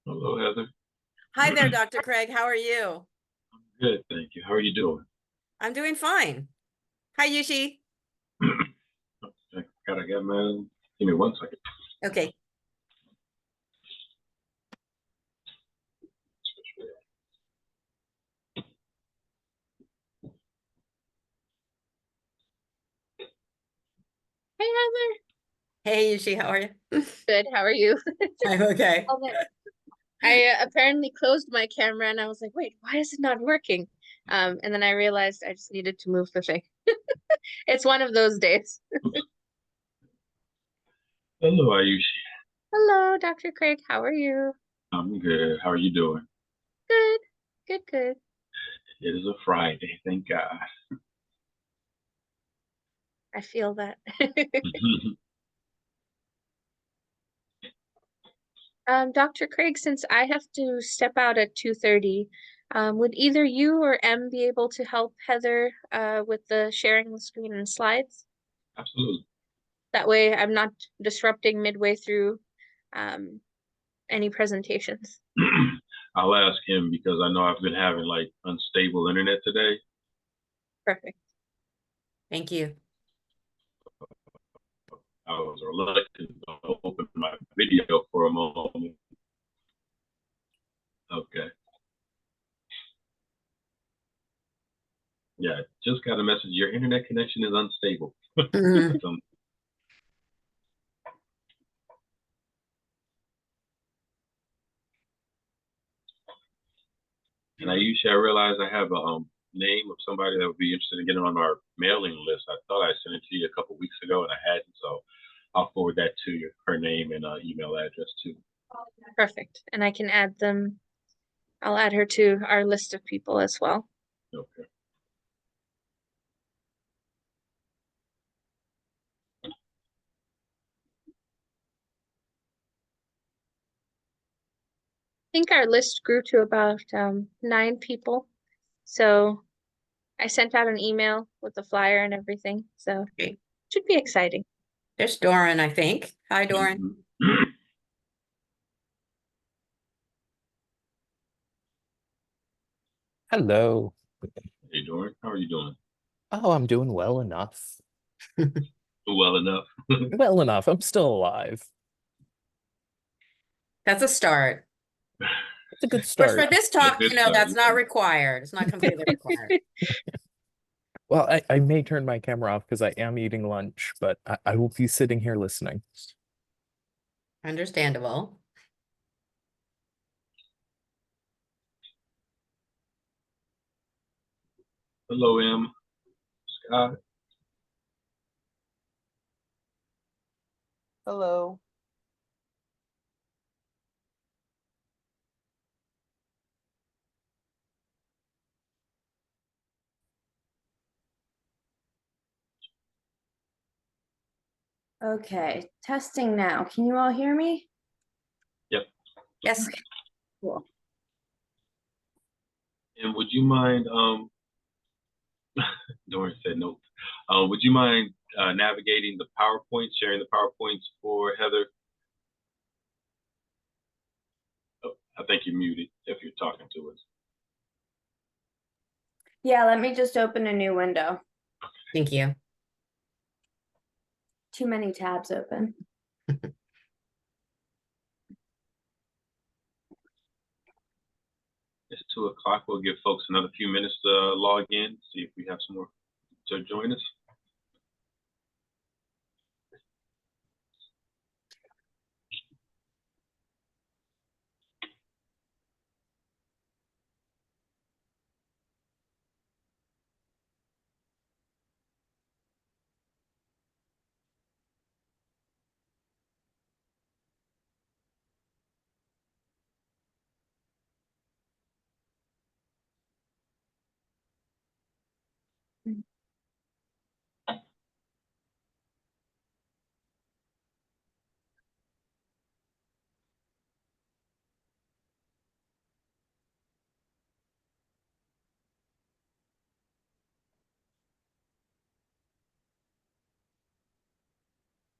Hello, Heather. Hi there, Dr. Craig. How are you? Good, thank you. How are you doing? I'm doing fine. Hi, Yushi. I gotta get man. Give me 1 second. Okay. Hey Heather. Hey, Yushi. How are you? Good, how are you? I'm okay. Okay. I apparently closed my camera and I was like, wait, why is it not working? And then I realized I just needed to move the thing. It's one of those days. Hello, Ayushi. Hello, Dr. Craig, how are you? I'm good. How are you doing? Good, good, good. It is a Friday, thank God. I feel that. Dr. Craig, since I have to step out at 2:30, would either you or M be able to help Heather with the sharing the screen and slides? Absolutely. That way I'm not disrupting midway through any presentations. I'll ask him because I know I've been having like unstable internet today. Perfect. Thank you. I was reluctant to open my video for a moment. Okay. Yeah, just got a message. Your internet connection is unstable. Mhm. So, and I realize I have a name of somebody that would be interested in getting on our mailing list. I thought I sent it to you a couple weeks ago and I hadn't, so I'll forward that to you, her name and email address too. Perfect. And I can add them. I'll add her to our list of people as well. Okay. I think our list grew to about 9 people. So I sent out an email with the flyer and everything. So Okay. should be exciting. There's Doran, I think. Hi, Doran. Hello. Hey, Doran, how are you doing? Oh, I'm doing well enough. Well enough. Well enough. I'm still alive. That's a start. It's a good Of course, for start. this A talk, good start. that's not required. It's not completely required. Well, I may turn my camera off because I am eating lunch, but I will be sitting here listening. Understandable. Hello, M. Scott. Hello. Okay, testing now. Can you all hear me? Yep. Yes. Cool. And would you mind, Doran said no. Would you mind navigating the PowerPoint, sharing the PowerPoints for Heather? Oh, I think you're muted if you're talking to us. Yeah, let me just open a new window. Thank you. Too many tabs open. It's 2 o'clock. We'll give folks another few minutes to log in, see if we have some more to join us.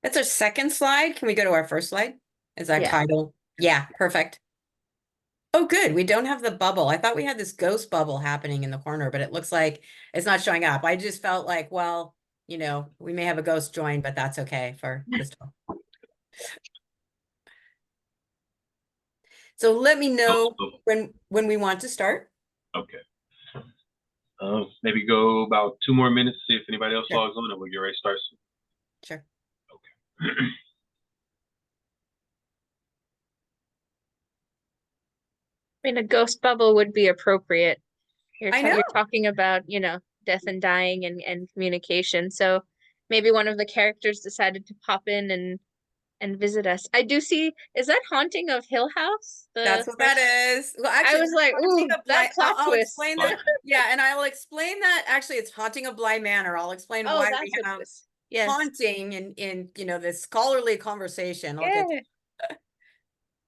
That's our second slide. Can we go to our first slide? Is our Yeah. title? Yeah, perfect. Oh, good. We don't have the bubble. I thought we had this ghost bubble happening in the corner, but it looks like it's not showing up. I just felt like, well, we may have a ghost join, but that's okay for this talk. So let me know when we want to start. Okay. Maybe go about 2 more minutes, see if anybody else Sure. logs on, and we'll get ready to start soon. Sure. Okay. I mean, a ghost bubble would be appropriate. I You're know. talking about, death and dying and communication. So maybe one of the characters decided to pop in and visit us. I do see, is that Haunting of Hill House? That's what that is. Well, actually, I was like, Haunting ooh, of that plot I'll twist. explain that. Yeah, and I'll explain that. Actually, it's Haunting of Bly Manor. I'll explain Oh, why that's we what have it is. Yes. haunting in this scholarly conversation. I'll Yeah. get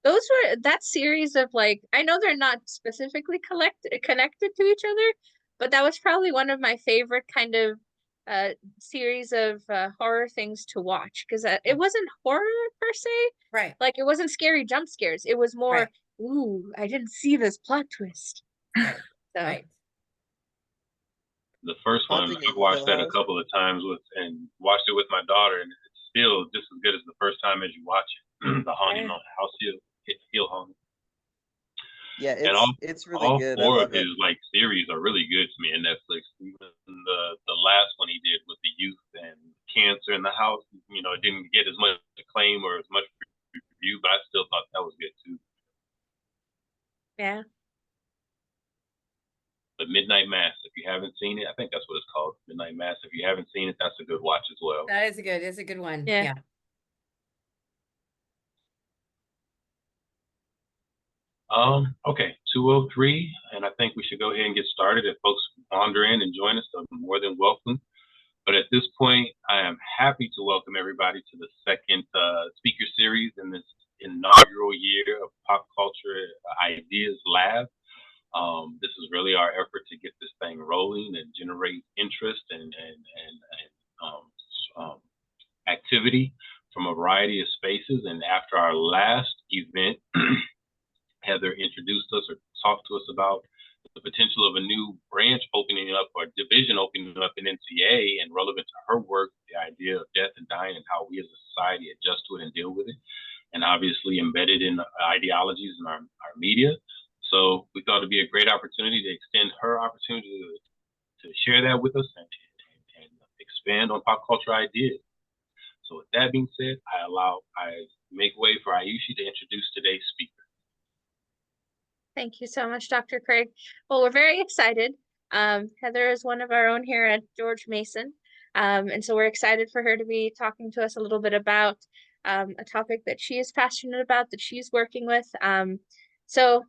Those were that series of like, I know they're not specifically connected to each other, but that was probably one of my favorite kind of series of horror things to watch because it wasn't horror per se. right. Like it wasn't scary jump scares. It was more, Right. ooh, I didn't see this plot twist. Right. So Right. The first one, Haunting I've in watched Hill that a House. couple of times and watched it with my daughter, and it's still just as good as the first time as you watch it. The Haunting Yeah. on House Hill Haunting. Yeah, And it's really all good. I 4 of love it. his like series are really good to me in Netflix. Even the last one he did with the youth and cancer in the house, it didn't get as much acclaim or as much review, but I still thought that was good too. yeah. The Midnight Mass, if you haven't seen it, I think that's what it's called. Midnight Mass. If you haven't seen it, that's a good watch as well. That is a good one. Yeah. Yeah. Okay, 2:03, and I think we should go ahead and get started. If folks wander in and join us, they're more than welcome. But at this point, I am happy to welcome everybody to the second speaker series in this inaugural year of Pop Culture Ideas Lab. This is really our effort to get this thing rolling and generate interest and activity from a variety of spaces. And after our last event, Heather introduced us or talked to us about the potential of a new branch opening up or division opening up in NCA, and relevant to her work, the idea of death and dying and how we as a society adjust to it and deal with it, and obviously embedded in ideologies in our media. So we thought it'd be a great opportunity to extend her opportunity to share that with us and expand on pop culture ideas. So with that being said, I make way for Ayushi to introduce today's speaker. Thank you so much, Dr. Craig. Well, we're very excited. Heather is one of our own here at George Mason. And so we're excited for her to be talking to us a little bit about a topic that she is passionate about, that she's working with. So,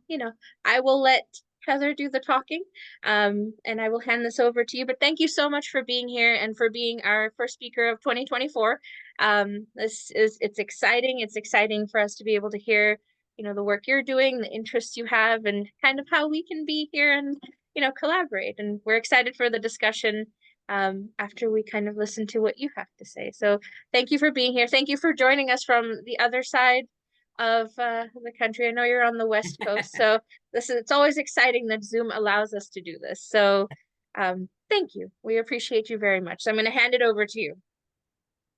I will let Heather do the talking, and I will hand this over to you. But thank you so much for being here and for being our first speaker of 2024. It's exciting. It's exciting for us to be able to hear the work you're doing, the interests you have, and kind of how we can be here and, collaborate. And we're excited for the discussion after we kind of listen to what you have to say. So thank you for being here. Thank you for joining us from the other side of the country. I know you're on the West Coast, so it's always exciting that Zoom allows us to do this. So thank you. We appreciate you very much. So I'm going to hand it over to you.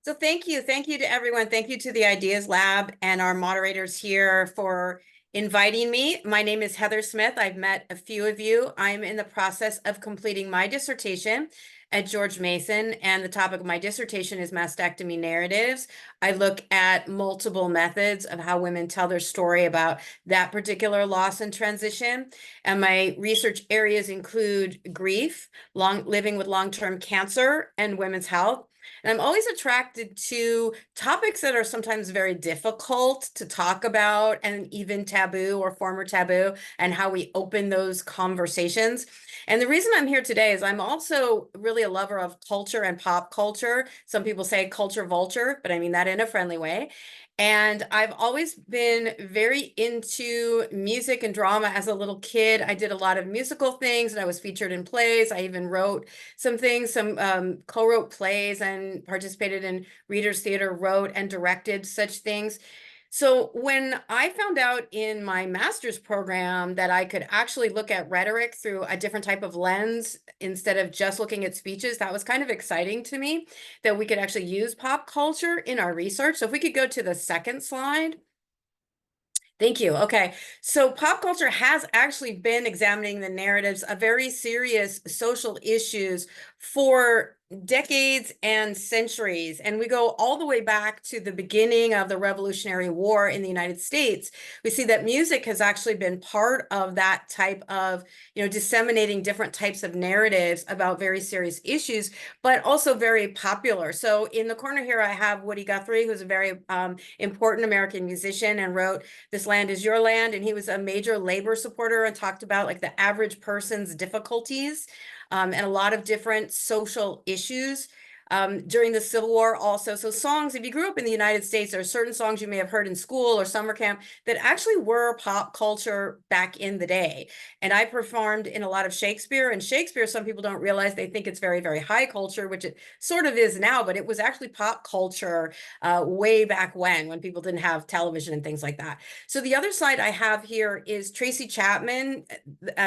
So thank you. Thank you to everyone. Thank you to the Ideas Lab and our moderators here for inviting me. My name is Heather Smith. I've met a few of you. I'm in the process of completing my dissertation at George Mason, and the topic of my dissertation is mastectomy narratives. I look at multiple methods of how women tell their story about that particular loss and transition. And my research areas include grief, living with long-term cancer, and women's health. And I'm always attracted to topics that are sometimes very difficult to talk about and even taboo or former taboo, and how we open those conversations. And the reason I'm here today is I'm also really a lover of culture and pop culture. Some people say culture vulture, but I mean that in a friendly way. And I've always been very into music and drama as a little kid. I did a lot of musical things and I was featured in plays. I even wrote some things, co-wrote plays and participated in Reader's Theater, wrote and directed such things. So when I found out in my master's program that I could actually look at rhetoric through a different type of lens instead of just looking at speeches, that was kind of exciting to me, that we could actually use pop culture in our research. So if we could go to the second slide. Thank you. Okay. So pop culture has actually been examining the narratives of very serious social issues for decades and centuries. And we go all the way back to the beginning of the Revolutionary War in the United States. We see that music has actually been part of that type of, disseminating different types of narratives about very serious issues, but also very popular. So in the corner here, I have Woody Guthrie, who's a very important American musician and wrote This Land Is Your Land. And he was a major labor supporter and talked about like the average person's difficulties and a lot of different social issues during the Civil War also. So songs, if you grew up in the United States, there are certain songs you may have heard in school or summer camp that actually were pop culture back in the day. And I performed in a lot of Shakespeare. And Shakespeare, some people don't realize, they think it's very, very high culture, which it sort of is now, but it was actually pop culture way back when people didn't have television and things like that. So the other slide I have here is Tracy Chapman.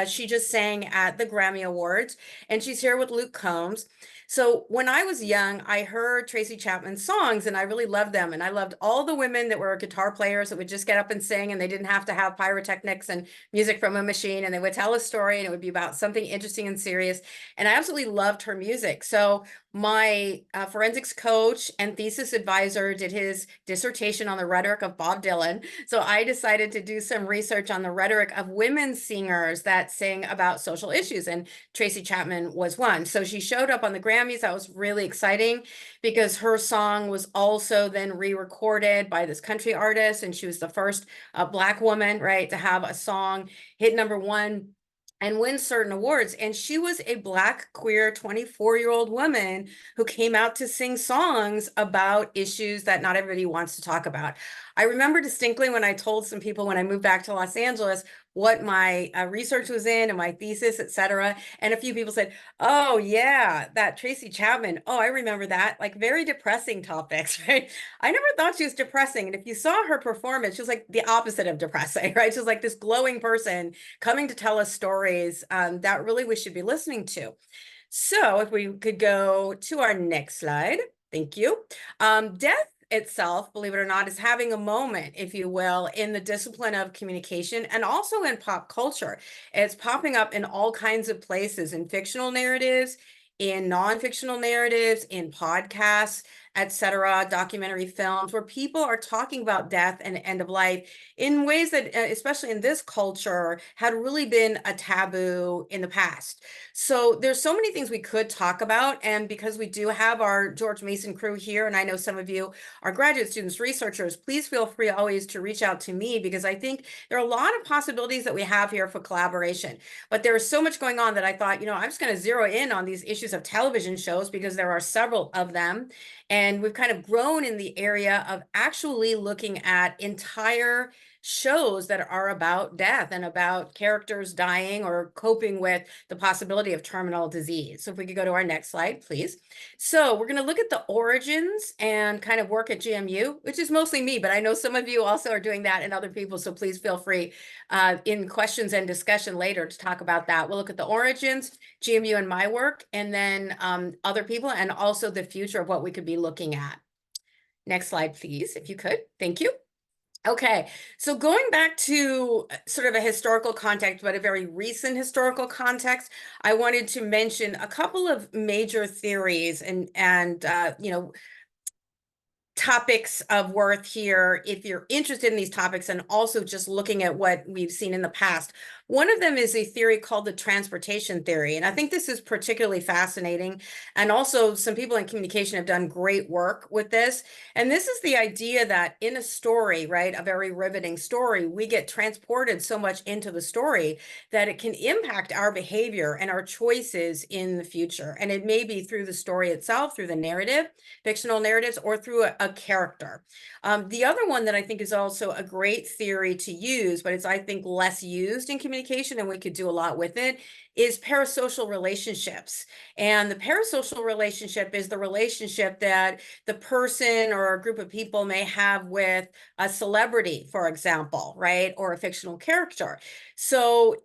She just sang at the Grammy Awards, and she's here with Luke Combs. So when I was young, I heard Tracy Chapman's songs and I really loved them. And I loved all the women that were guitar players that would just get up and sing, and they didn't have to have pyrotechnics and music from a machine, and they would tell a story and it would be about something interesting and serious. And I absolutely loved her music. So my forensics coach and thesis advisor did his dissertation on the rhetoric of Bob Dylan. So I decided to do some research on the rhetoric of women singers that sing about social issues. And Tracy Chapman was one. So she showed up on the Grammys. That was really exciting because her song was also then re-recorded by this country artist. And she was the first Black woman, right, to have a song hit #1 and win certain awards. And she was a Black, queer, 24-year-old woman who came out to sing songs about issues that not everybody wants to talk about. I remember distinctly when I told some people when I moved back to Los Angeles what my research was in and my thesis, et cetera. And a few people said, oh yeah, that Tracy Chapman. Oh, I remember that. Like very depressing topics, right? I never thought she was depressing. And if you saw her performance, she was like the opposite of depressing, right? She was like this glowing person coming to tell us stories that really we should be listening to. So if we could go to our next slide. Thank you. Death itself, believe it or not, is having a moment, if you will, in the discipline of communication and also in pop culture. It's popping up in all kinds of places, in fictional narratives, in non-fictional narratives, in podcasts, etc., documentary films, where people are talking about death and end of life in ways that, especially in this culture, had really been a taboo in the past. So there's so many things we could talk about. And because we do have our George Mason crew here, and I know some of you are graduate students, researchers, please feel free always to reach out to me, because I think there are a lot of possibilities that we have here for collaboration. But there is so much going on that I thought, I'm just going to zero in on these issues of television shows because there are several of them. And we've kind of grown in the area of actually looking at entire shows that are about death and about characters dying or coping with the possibility of terminal disease. So if we could go to our next slide, please. So we're going to look at the origins and kind of work at GMU, which is mostly me, but I know some of you also are doing that and other people. So please feel free in questions and discussion later to talk about that. We'll look at the origins, GMU and my work, and then other people, and also the future of what we could be looking at. Next slide, please, if you could. Thank you. Okay, so going back to sort of a historical context, but a very recent historical context, I wanted to mention a couple of major theories and topics of worth here if you're interested in these topics, and also just looking at what we've seen in the past. One of them is a theory called the transportation theory, and I think this is particularly fascinating, and also some people in communication have done great work with this. And this is the idea that in a story, right, a very riveting story, we get transported so much into the story that it can impact our behavior and our choices in the future. And it may be through the story itself, through the narrative, fictional narratives, or through a character. The other one that I think is also a great theory to use, but it's, I think, less used in communication communication, and we could do a lot with it, is parasocial relationships. And the parasocial relationship is the relationship that the person or a group of people may have with a celebrity, for example, right? Or a fictional character. So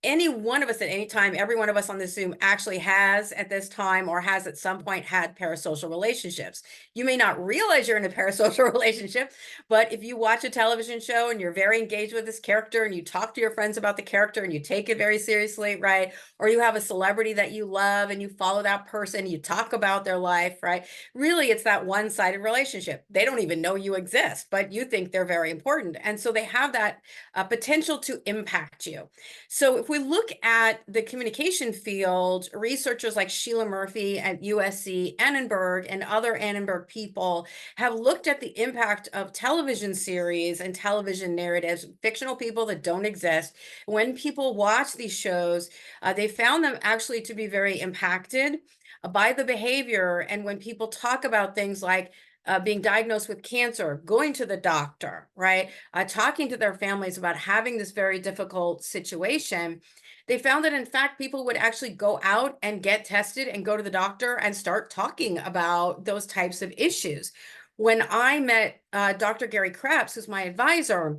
any one of us at any time, every one of us on this Zoom actually has at this time or has at some point had parasocial relationships. You may not realize you're in a parasocial relationship, but if you watch a television show and you're very engaged with this character and you talk to your friends about the character and you take it very seriously, right? Or you have a celebrity that you love and you follow that person, you talk about their life, right? Really, it's that one-sided relationship. They don't even know you exist, but you think they're very important. And so they have that potential to impact you. So if we look at the communication field, researchers like Sheila Murphy at USC, Annenberg, and other Annenberg people have looked at the impact of television series and television narratives, fictional people that don't exist. When people watch these shows, they found them actually to be very impacted by the behavior. And when people talk about things like being diagnosed with cancer, going to the doctor, right? Talking to their families about having this very difficult situation, they found that in fact, people would actually go out and get tested and go to the doctor and start talking about those types of issues. When I met Dr. Gary Krebs, who's my advisor,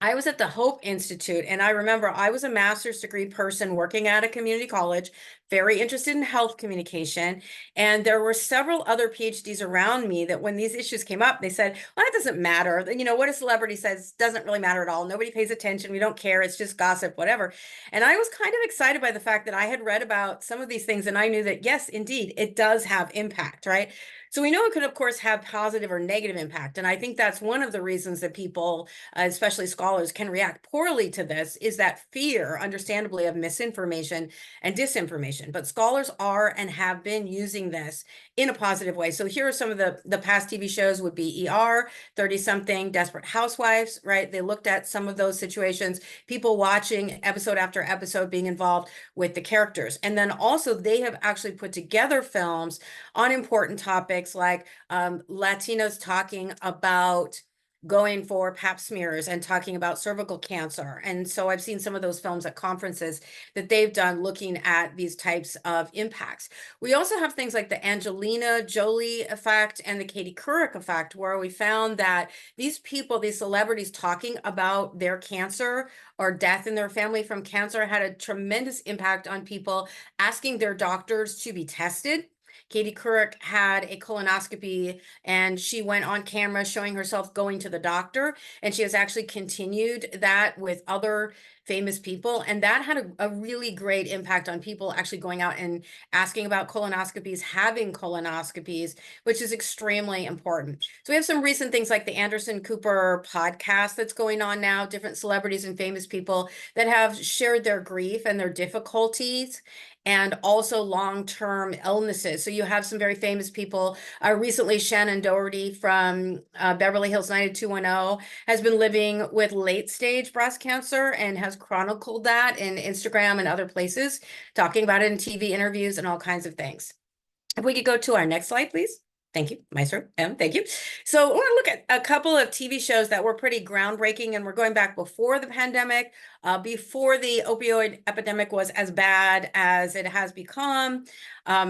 I was at the Hope Institute, and I remember I was a master's degree person working at a community college, very interested in health communication. And there were several other PhDs around me that when these issues came up, they said, well, that doesn't matter. You know, what a celebrity says doesn't really matter at all. Nobody pays attention. We don't care. It's just gossip, whatever. And I was kind of excited by the fact that I had read about some of these things, and I knew that, yes, indeed, it does have impact, right? So we know it could, of course, have positive or negative impact. And I think that's one of the reasons that people, especially scholars, can react poorly to this, is that fear, understandably, of misinformation and disinformation. But scholars are and have been using this in a positive way. So here are some of the past TV shows would be ER, 30-something, Desperate Housewives, right? They looked at some of those situations, people watching episode after episode, being involved with the characters. And then also they have actually put together films on important topics like Latinos talking about going for pap smears and talking about cervical cancer. And so I've seen some of those films at conferences that they've done looking at these types of impacts. We also have things like the Angelina Jolie effect and the Katie Couric effect, where we found that these people, these celebrities talking about their cancer or death in their family from cancer had a tremendous impact on people asking their doctors to be tested. Katie Couric had a colonoscopy and she went on camera showing herself going to the doctor, and she has actually continued that with other famous people, and that had a really great impact on people actually going out and asking about colonoscopies, having colonoscopies, which is extremely important. So we have some recent things like the Anderson Cooper podcast that's going on now, different celebrities and famous people that have shared their grief and their difficulties and also long-term illnesses. So you have some very famous people. Recently, Shannon Doherty from Beverly Hills 90210 has been living with late-stage breast cancer and has chronicled that in Instagram and other places, talking about it in TV interviews and all kinds of things. If we could go to our next slide, please. Thank you, Maestro M. Thank you. So I want to look at a couple of TV shows that were pretty groundbreaking, and we're going back before the pandemic, before the opioid epidemic was as bad as it has become.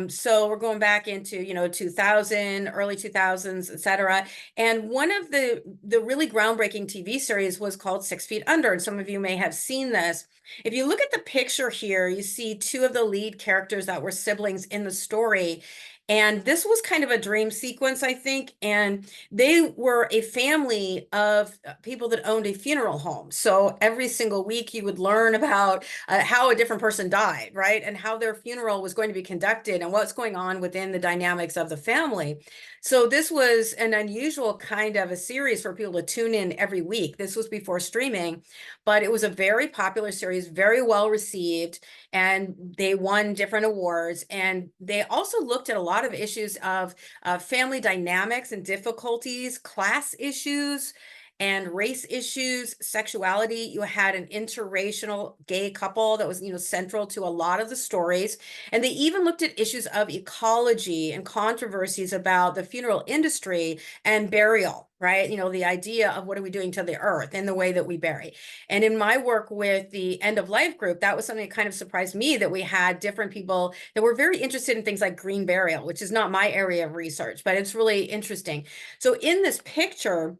So we're going back into, 2000, early 2000s, et cetera. And one of the really groundbreaking TV series was called 6 Feet Under, and some of you may have seen this. If you look at the picture here, you see two of the lead characters that were siblings in the story. And this was kind of a dream sequence, I think. And they were a family of people that owned a funeral home. So every single week you would learn about how a different person died, right? And how their funeral was going to be conducted and what's going on within the dynamics of the family. So this was an unusual kind of a series for people to tune in every week. This was before streaming, but it was a very popular series, very well received, and they won different awards. And they also looked at a lot of issues of family dynamics and difficulties, class issues, and race issues, sexuality. You had an interracial gay couple that was, central to a lot of the stories. And they even looked at issues of ecology and controversies about the funeral industry and burial, right? The idea of what are we doing to the earth and the way that we bury. And in my work with the end of life group, that was something that kind of surprised me, that we had different people that were very interested in things like green burial, which is not my area of research, but it's really interesting. So in this picture,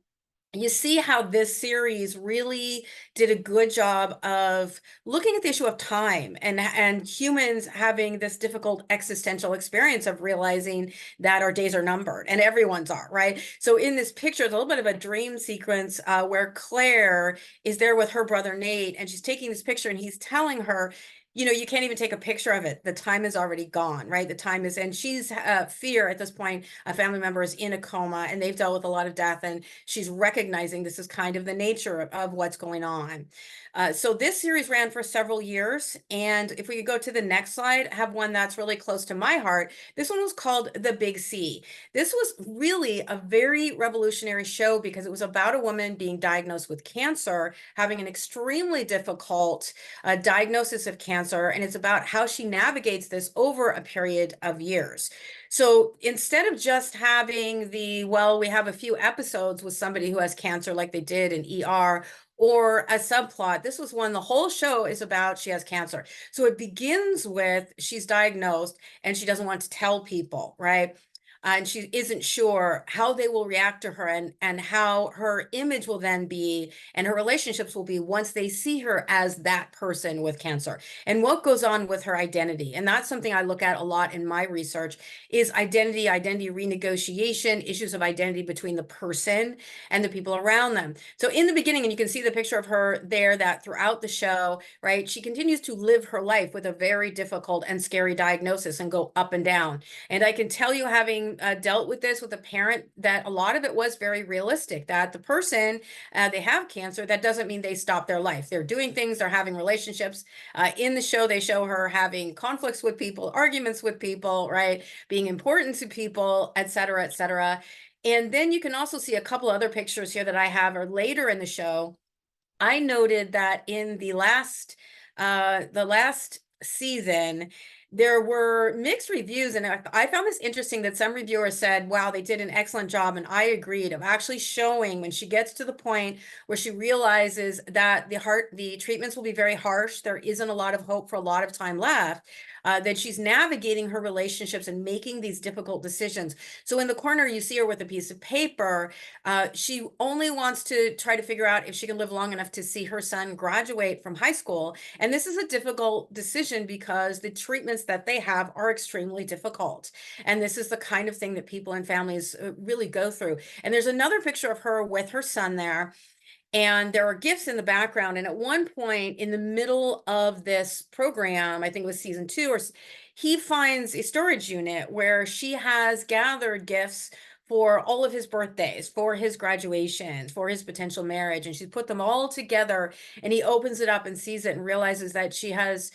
you see how this series really did a good job of looking at the issue of time and humans having this difficult existential experience of realizing that our days are numbered, and everyone's are, right? So in this picture, it's a little bit of a dream sequence where Claire is there with her brother Nate, and she's taking this picture, and he's telling her, you can't even take a picture of it. The time is already gone, right? The time is, and she's fear at this point, a family member is in a coma, and they've dealt with a lot of death, and she's recognizing this is kind of the nature of what's going on. So this series ran for several years. And if we could go to the next slide, I have one that's really close to my heart. This one was called The Big C. This was really a very revolutionary show because it was about a woman being diagnosed with cancer, having an extremely difficult diagnosis of cancer, and it's about how she navigates this over a period of years. So instead of just having we have a few episodes with somebody who has cancer like they did in ER, or a subplot, this was one, the whole show is about she has cancer. So it begins with she's diagnosed and she doesn't want to tell people, right? And she isn't sure how they will react to her, and how her image will then be, and her relationships will be once they see her as that person with cancer, and what goes on with her identity. And that's something I look at a lot in my research, is identity renegotiation, issues of identity between the person and the people around them. So in the beginning, and you can see the picture of her there, that throughout the show, right, she continues to live her life with a very difficult and scary diagnosis and go up and down. And I can tell you, having dealt with this with a parent, that a lot of it was very realistic, that the person, they have cancer, that doesn't mean they stop their life. They're doing things, they're having relationships. In the show, they show her having conflicts with people, arguments with people, right? Being important to people, et cetera, et cetera. And then you can also see a couple other pictures here that I have are later in the show. I noted that in the last season, there were mixed reviews, and I found this interesting that some reviewers said, wow, they did an excellent job, and I agreed, of actually showing when she gets to the point where she realizes that the treatments will be very harsh, there isn't a lot of hope for a lot of time left, that she's navigating her relationships and making these difficult decisions. So in the corner, you see her with a piece of paper. She only wants to try to figure out if she can live long enough to see her son graduate from high school. And this is a difficult decision because the treatments that they have are extremely difficult. And this is the kind of thing that people and families really go through. And there's another picture of her with her son there. And there are gifts in the background. And at one point in the middle of this program, I think it was season 2, he finds a storage unit where she has gathered gifts for all of his birthdays, for his graduations, for his potential marriage. And she's put them all together, and he opens it up and sees it and realizes that she has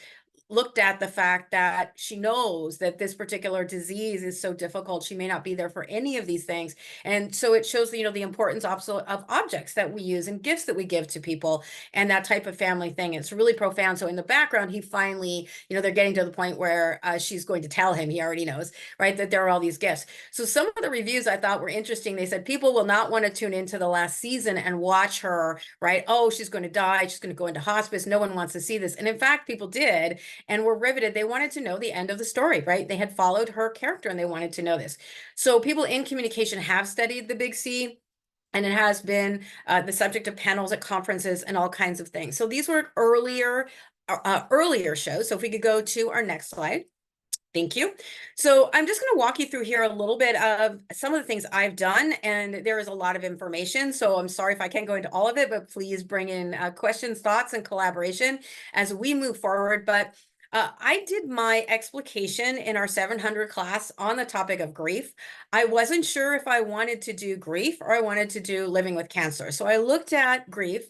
looked at the fact that she knows that this particular disease is so difficult, she may not be there for any of these things. And so it shows, the importance also of objects that we use and gifts that we give to people, and that type of family thing. It's really profound. So in the background, he finally, they're getting to the point where she's going to tell him, he already knows, right, that there are all these gifts. So some of the reviews I thought were interesting. They said people will not want to tune into the last season and watch her, right? Oh, she's going to die, she's going to go into hospice, no one wants to see this. And in fact, people did, and were riveted. They wanted to know the end of the story, right? They had followed her character and they wanted to know this. So people in communication have studied the Big C, and it has been the subject of panels at conferences and all kinds of things. So these were earlier shows. So if we could go to our next slide. Thank you. So I'm just going to walk you through here a little bit of some of the things I've done, and there is a lot of information. So I'm sorry if I can't go into all of it, but please bring in questions, thoughts, and collaboration as we move forward. But I did my explication in our 700 class on the topic of grief. I wasn't sure if I wanted to do grief or I wanted to do living with cancer. So I looked at grief.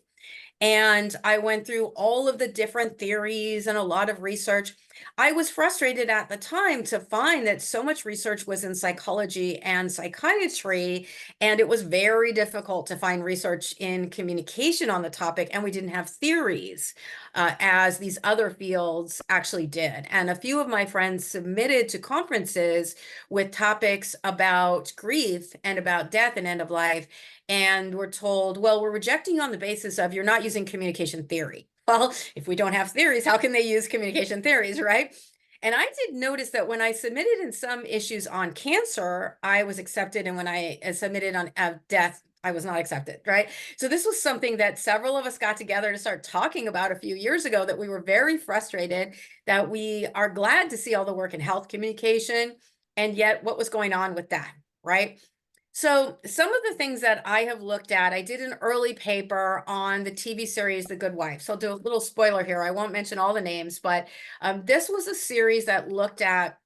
And I went through all of the different theories and a lot of research. I was frustrated at the time to find that so much research was in psychology and psychiatry, and it was very difficult to find research in communication on the topic, and we didn't have theories as these other fields actually did. And a few of my friends submitted to conferences with topics about grief and about death and end of life, and we're told, well, we're rejecting you on the basis of you're not using communication theory. Well, if we don't have theories, how can they use communication theories, right? And I did notice that when I submitted in some issues on cancer, I was accepted. And when I submitted on death, I was not accepted, right? So this was something that several of us got together to start talking about a few years ago, that we were very frustrated, that we are glad to see all the work in health communication, and yet what was going on with that, right? So some of the things that I have looked at, I did an early paper on the TV series The Good Wife. So I'll do a little spoiler here. I won't mention all the names, but this was a series that looked at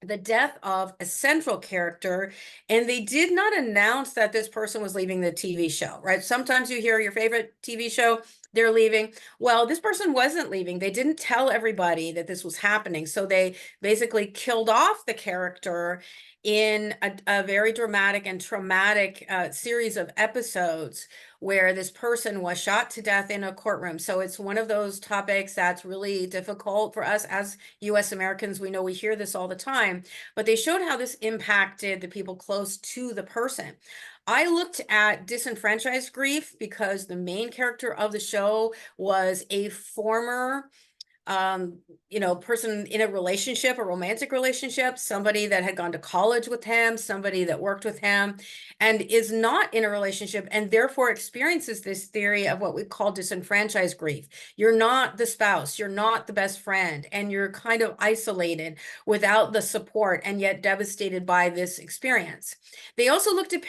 the death of a central character, and they did not announce that this person was leaving the TV show, right? Sometimes you hear your favorite TV show, they're leaving. Well, this person wasn't leaving. They didn't tell everybody that this was happening. So they basically killed off the character in a very dramatic and traumatic series of episodes where this person was shot to death in a courtroom. So it's one of those topics that's really difficult for us as US Americans. We know we hear this all the time, but they showed how this impacted the people close to the person. I looked at disenfranchised grief because the main character of the show was a former person in a relationship, a romantic relationship, somebody that had gone to college with him, somebody that worked with him, and is not in a relationship, and therefore experiences this theory of what we call disenfranchised grief. You're not the spouse, you're not the best friend, and you're kind of isolated without the support, and yet devastated by this experience. They also looked at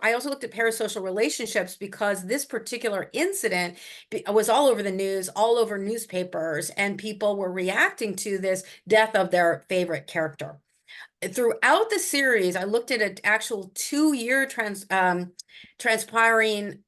I also looked at parasocial relationships because this particular incident was all over the news, all over newspapers, and people were reacting to this death of their favorite character. Throughout the series, I looked at an actual 2-year transpiring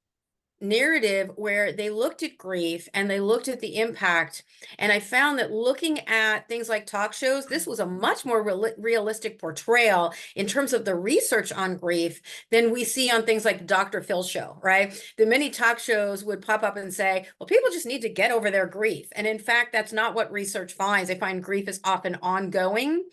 narrative where they looked at grief and they looked at the impact. And I found that looking at things like talk shows, this was a much more realistic portrayal in terms of the research on grief than we see on things like the Dr. Phil show, right? The many talk shows would pop up and say, well, people just need to get over their grief. And in fact, that's not what research finds. They find grief is often ongoing,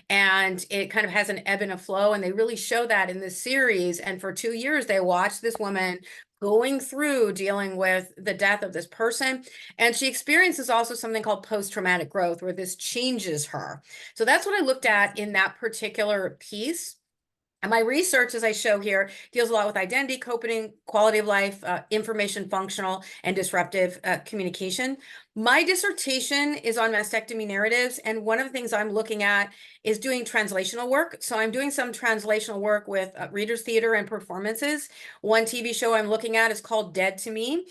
and it kind of has an ebb and a flow, and they really show that in this series. And for 2 years, they watched this woman going through dealing with the death of this person, and she experiences also something called post-traumatic growth, where this changes her. So that's what I looked at in that particular piece. And my research, as I show here, deals a lot with identity, coping, quality of life, information functional, and disruptive communication. My dissertation is on mastectomy narratives, and one of the things I'm looking at is doing translational work. So I'm doing some translational work with Reader's Theater and performances. One TV show I'm looking at is called Dead to Me.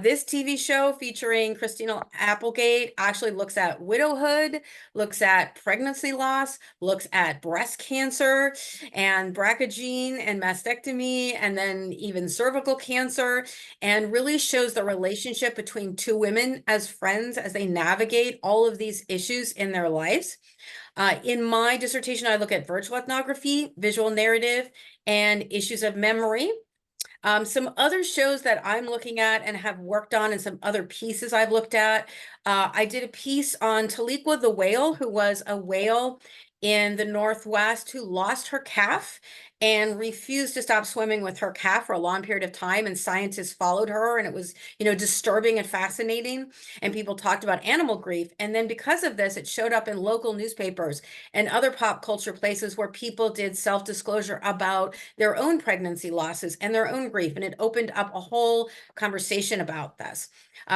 This TV show featuring Christina Applegate actually looks at widowhood, looks at pregnancy loss, looks at breast cancer and BRCA gene and mastectomy, and then even cervical cancer, and really shows the relationship between two women as friends as they navigate all of these issues in their lives. In my dissertation, I look at virtual ethnography, visual narrative, and issues of memory. Some other shows that I'm looking at and have worked on, and some other pieces I've looked at. I did a piece on Taliqua the whale, who was a whale in the Northwest who lost her calf and refused to stop swimming with her calf for a long period of time. And scientists followed her, and it was, disturbing and fascinating. And people talked about animal grief. And then because of this, it showed up in local newspapers and other pop culture places where people did self-disclosure about their own pregnancy losses and their own grief. And it opened up a whole conversation about this.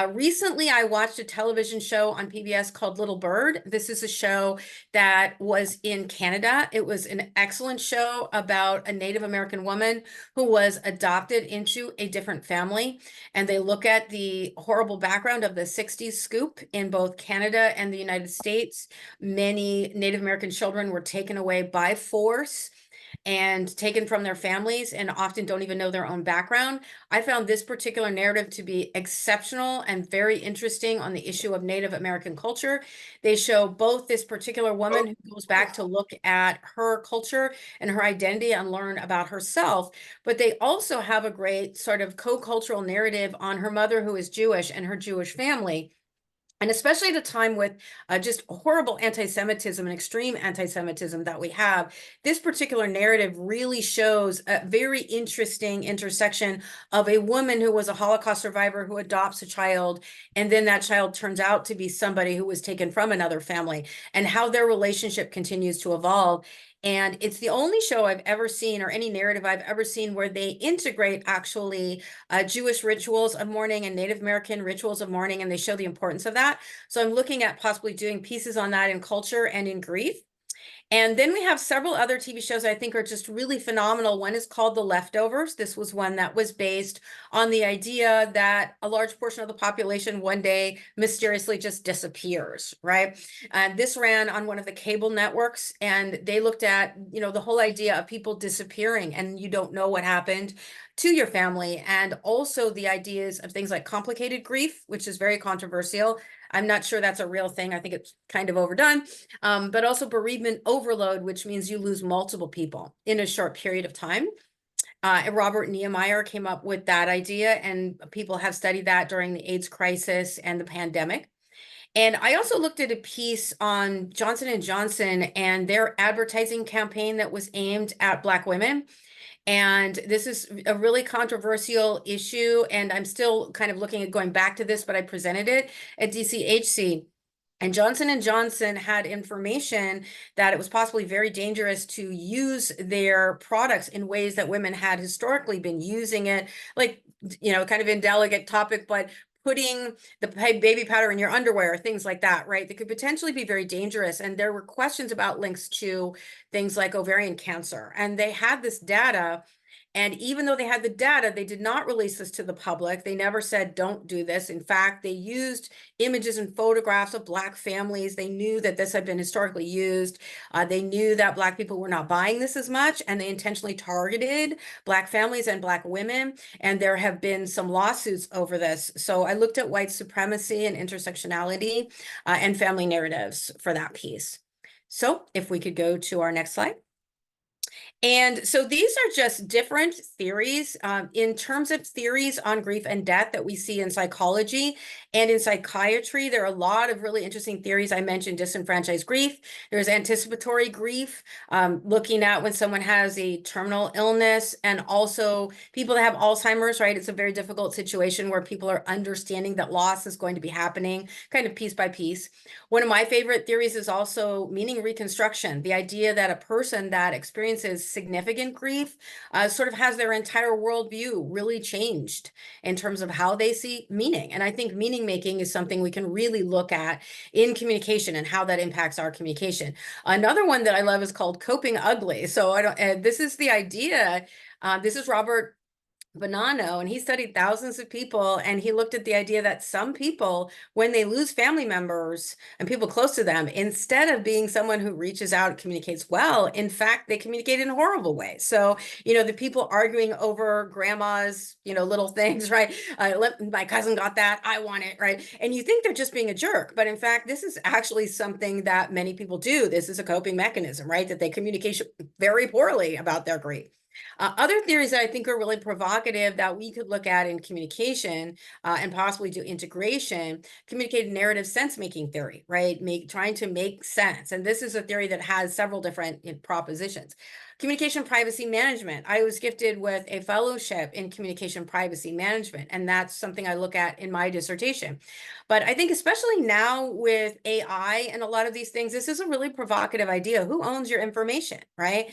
Recently, I watched a television show on PBS called Little Bird. This is a show that was in Canada. It was an excellent show about a Native American woman who was adopted into a different family. And they look at the horrible background of the 60s scoop in both Canada and the United States. Many Native American children were taken away by force. and taken from their families and often don't even know their own background. I found this particular narrative to be exceptional and very interesting on the issue of Native American culture. They show both this particular woman who goes back to look at her culture and her identity and learn about herself, but they also have a great sort of co-cultural narrative on her mother, who is Jewish, and her Jewish family. And especially at a time with just horrible anti-Semitism and extreme anti-Semitism that we have, this particular narrative really shows a very interesting intersection of a woman who was a Holocaust survivor who adopts a child, and then that child turns out to be somebody who was taken from another family, and how their relationship continues to evolve. And it's the only show I've ever seen, or any narrative I've ever seen, where they integrate actually Jewish rituals of mourning and Native American rituals of mourning, and they show the importance of that. So I'm looking at possibly doing pieces on that in culture and in grief. And then we have several other TV shows I think are just really phenomenal. One is called The Leftovers. This was one that was based on the idea that a large portion of the population one day mysteriously just disappears, right? And this ran on one of the cable networks, and they looked at, the whole idea of people disappearing and you don't know what happened to your family, and also the ideas of things like complicated grief, which is very controversial. I'm not sure that's a real thing. I think it's kind of overdone. But also bereavement overload, which means you lose multiple people in a short period of time. Robert Niemeyer came up with that idea, and people have studied that during the AIDS crisis and the pandemic. And I also looked at a piece on Johnson & Johnson and their advertising campaign that was aimed at Black women. And this is a really controversial issue, and I'm still kind of looking at going back to this, but I presented it at DCHC. And Johnson & Johnson had information that it was possibly very dangerous to use their products in ways that women had historically been using it, like, kind of indelicate topic, but putting the baby powder in your underwear, things like that, right? That could potentially be very dangerous. And there were questions about links to things like ovarian cancer. And they had this data. And even though they had the data, they did not release this to the public. They never said, don't do this. In fact, they used images and photographs of Black families. They knew that this had been historically used. They knew that Black people were not buying this as much, and they intentionally targeted Black families and Black women. And there have been some lawsuits over this. So I looked at white supremacy and intersectionality and family narratives for that piece. So if we could go to our next slide. And so these are just different theories in terms of theories on grief and death that we see in psychology and in psychiatry. There are a lot of really interesting theories. I mentioned disenfranchised grief. There's anticipatory grief, looking at when someone has a terminal illness, and also people that have Alzheimer's, right? It's a very difficult situation where people are understanding that loss is going to be happening kind of piece by piece. One of my favorite theories is also meaning reconstruction, the idea that a person that experiences significant grief sort of has their entire worldview really changed in terms of how they see meaning. And I think meaning making is something we can really look at in communication and how that impacts our communication. Another one that I love is called coping ugly. So this is the idea. This is Robert Bonanno, and he studied thousands of people, and he looked at the idea that some people, when they lose family members and people close to them, instead of being someone who reaches out and communicates well, in fact, they communicate in a horrible way. So, the people arguing over grandma's, little things, right? My cousin got that, I want it, right? And you think they're just being a jerk, but in fact, this is actually something that many people do. This is a coping mechanism, right? That they communicate very poorly about their grief. Other theories that I think are really provocative that we could look at in communication and possibly do integration, communicated narrative sense-making theory, right? Trying to make sense. And this is a theory that has several different propositions. Communication privacy management. I was gifted with a fellowship in communication privacy management, and that's something I look at in my dissertation. But I think especially now with AI and a lot of these things, this is a really provocative idea. Who owns your information, right?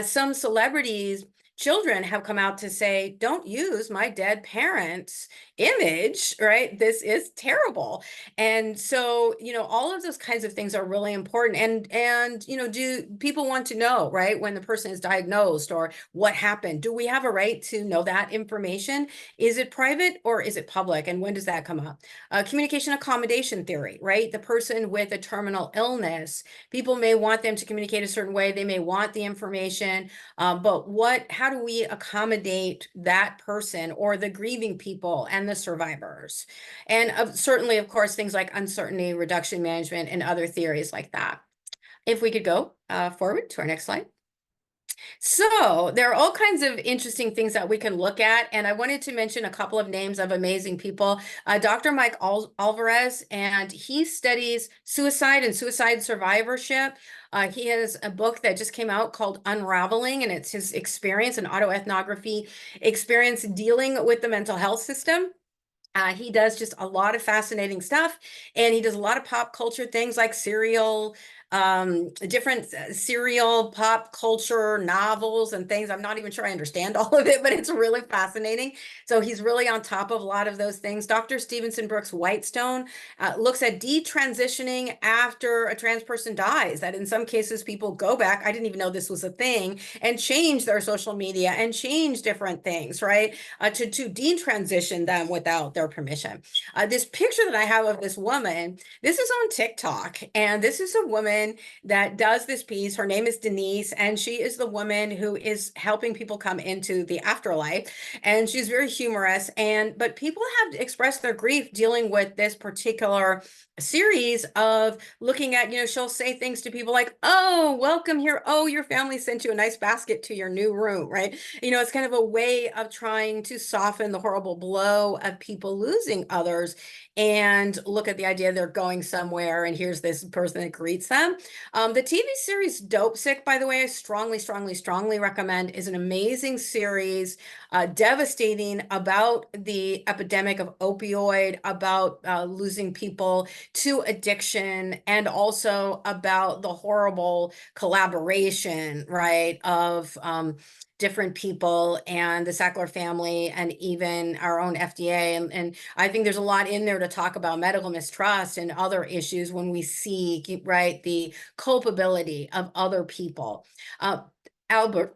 Some celebrities children have come out to say, don't use my dead parents' image, right? This is terrible. And so, all of those kinds of things are really important. And, do people want to know, right, when the person is diagnosed or what happened? Do we have a right to know that information? Is it private or is it public? And when does that come up? Communication accommodation theory, right? The person with a terminal illness, people may want them to communicate a certain way. They may want the information, but how do we accommodate that person or the grieving people and the survivors? And certainly, of course, things like uncertainty reduction management and other theories like that. If we could go forward to our next slide. So there are all kinds of interesting things that we can look at. And I wanted to mention a couple of names of amazing people. Dr. Mike Alvarez, and he studies suicide and suicide survivorship. He has a book that just came out called Unraveling, and it's his experience, an autoethnography experience dealing with the mental health system. He does just a lot of fascinating stuff, and he does a lot of pop culture things like different serial pop culture novels and things. I'm not even sure I understand all of it, but it's really fascinating. So he's really on top of a lot of those things. Dr. Stevenson Brooks Whitestone looks at detransitioning after a trans person dies, that in some cases people go back, I didn't even know this was a thing, and change their social media and change different things, right? To detransition them without their permission. This picture that I have of this woman, this is on TikTok, and this is a woman that does this piece. Her name is Denise, and she is the woman who is helping people come into the afterlife. And she's very humorous. But people have expressed their grief dealing with this particular series of looking at, she'll say things to people like, oh, welcome here. Oh, your family sent you a nice basket to your new room, right? It's kind of a way of trying to soften the horrible blow of people losing others and look at the idea they're going somewhere and here's this person that greets them. The TV series Dope Sick, by the way, I strongly, strongly, strongly recommend, is an amazing series, devastating, about the epidemic of opioid, about losing people to addiction, and also about the horrible collaboration, right, of different people and the Sackler family and even our own FDA. And I think there's a lot in there to talk about medical mistrust and other issues when we see, right, the culpability of other people. Alberto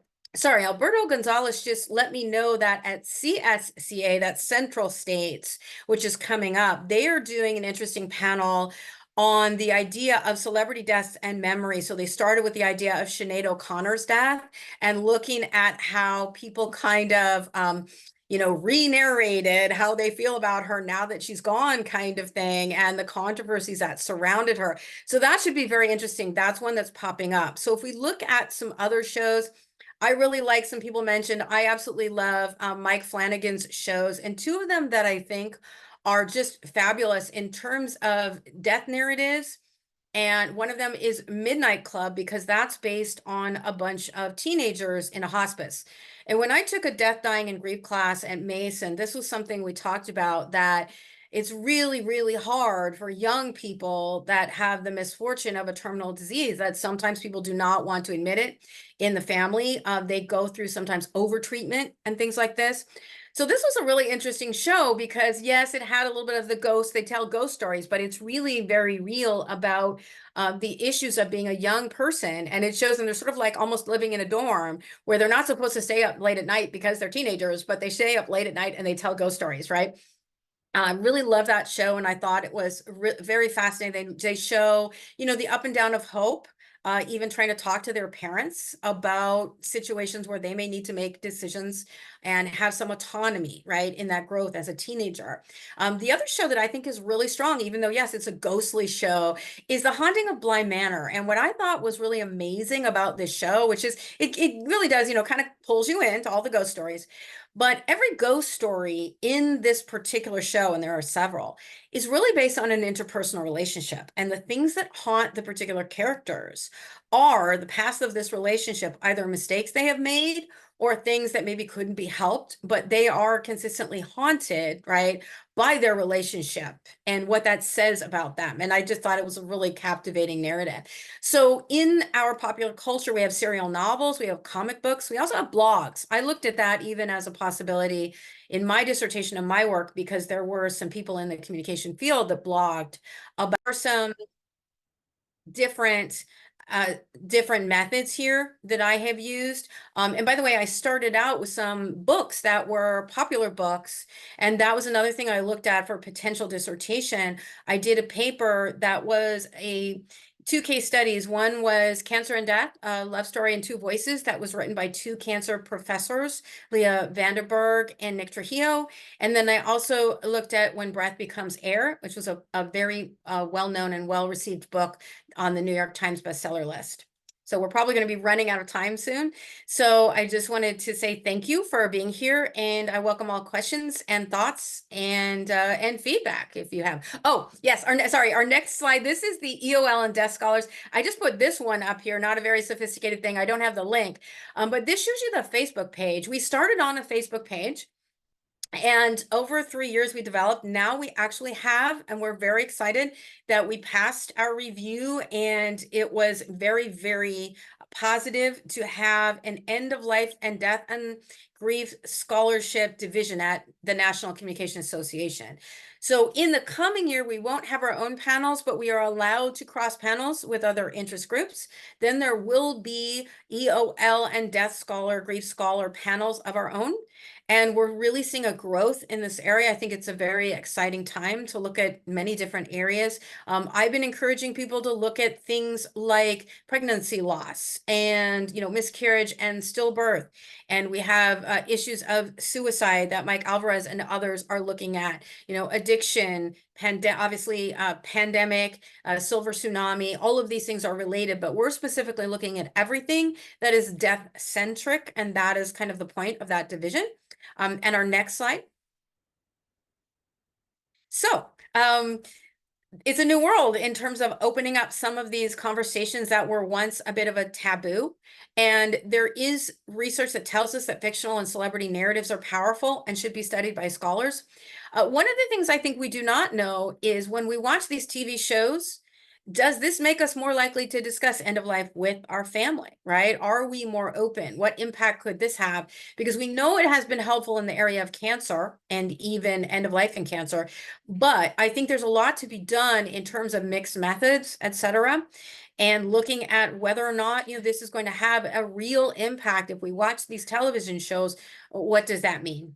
Gonzalez just let me know that at CSCA, that's Central States, which is coming up, they are doing an interesting panel on the idea of celebrity deaths and memory. So they started with the idea of Sinead O'Connor's death and looking at how people kind of, re-narrated how they feel about her now that she's gone, kind of thing, and the controversies that surrounded her. So that should be very interesting. That's one that's popping up. So if we look at some other shows, I really like, some people mentioned, I absolutely love Mike Flanagan's shows, and two of them that I think are just fabulous in terms of death narratives. And one of them is Midnight Club, because that's based on a bunch of teenagers in a hospice. And when I took a death, dying, and grief class at Mason, this was something we talked about, that it's really, really hard for young people that have the misfortune of a terminal disease, that sometimes people do not want to admit it in the family. They go through sometimes over-treatment and things like this. So this was a really interesting show because, yes, it had a little bit of the ghost. They tell ghost stories, but it's really very real about the issues of being a young person. And it shows them they're sort of like almost living in a dorm where they're not supposed to stay up late at night because they're teenagers, but they stay up late at night and they tell ghost stories, right? I really love that show, and I thought it was very fascinating. They show, the up and down of hope, even trying to talk to their parents about situations where they may need to make decisions and have some autonomy, right, in that growth as a teenager. The other show that I think is really strong, even though, yes, it's a ghostly show, is The Haunting of Bly Manor. And what I thought was really amazing about this show, which is, it really does, kind of pulls you into all the ghost stories. But every ghost story in this particular show, and there are several, is really based on an interpersonal relationship. And the things that haunt the particular characters are the past of this relationship, either mistakes they have made or things that maybe couldn't be helped, but they are consistently haunted, right, by their relationship and what that says about them. And I just thought it was a really captivating narrative. So in our popular culture, we have serial novels, we have comic books, we also have blogs. I looked at that even as a possibility in my dissertation and my work, because there were some people in the communication field that blogged about some different different methods here that I have used. And by the way, I started out with some books that were popular books, and that was another thing I looked at for potential dissertation. I did a paper that was two case studies. One was Cancer and Death, a love story in two voices, that was written by two cancer professors, Leah Vanderberg and Nick Trujillo. And then I also looked at When Breath Becomes Air, which was a very well-known and well-received book on the New York Times bestseller list. So we're probably going to be running out of time soon. So I just wanted to say thank you for being here, and I welcome all questions and thoughts and feedback if you have. Oh, yes, our next slide. This is the EOL and Deaf Scholars. I just put this one up here, not a very sophisticated thing. I don't have the link, but this shows you the Facebook page. We started on a Facebook page, and over 3 years we developed. Now we actually have, and we're very excited that we passed our review, and it was very, very positive to have an end of life and death and grief scholarship division at the National Communication Association. So in the coming year, we won't have our own panels, but we are allowed to cross panels with other interest groups. Then there will be EOL and Death Scholar, Grief Scholar panels of our own. And we're really seeing a growth in this area. I think it's a very exciting time to look at many different areas. I've been encouraging people to look at things like pregnancy loss and, miscarriage and stillbirth. And we have issues of suicide that Mike Alvarez and others are looking at, addiction, obviously pandemic, silver tsunami, all of these things are related, but we're specifically looking at everything that is death centric. And that is kind of the point of that division. And our next slide. So it's a new world in terms of opening up some of these conversations that were once a bit of a taboo. And there is research that tells us that fictional and celebrity narratives are powerful and should be studied by scholars. One of the things I think we do not know is when we watch these TV shows, does this make us more likely to discuss end of life with our family, right? Are we more open? What impact could this have? Because we know it has been helpful in the area of cancer and even end of life in cancer, but I think there's a lot to be done in terms of mixed methods, et cetera, and looking at whether or not, this is going to have a real impact. If we watch these television shows, what does that mean?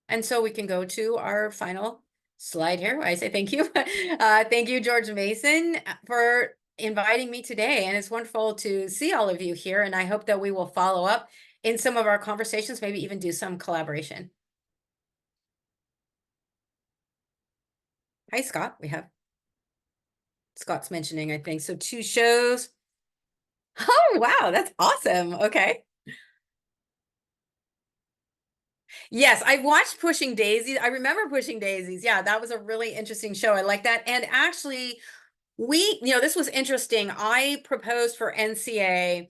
And so we can go to our final slide here. I say thank you. Thank you, George Mason, for inviting me today. And it's wonderful to see all of you here. And I hope that we will follow up in some of our conversations, maybe even do some collaboration. Hi, Scott. We have Scott's mentioning, I think. So 2 shows. Oh, wow. That's awesome. Okay. Yes, I watched Pushing Daisies. I remember Pushing Daisies. Yeah, that was a really interesting show. I like that. And actually, this was interesting. I proposed for NCA.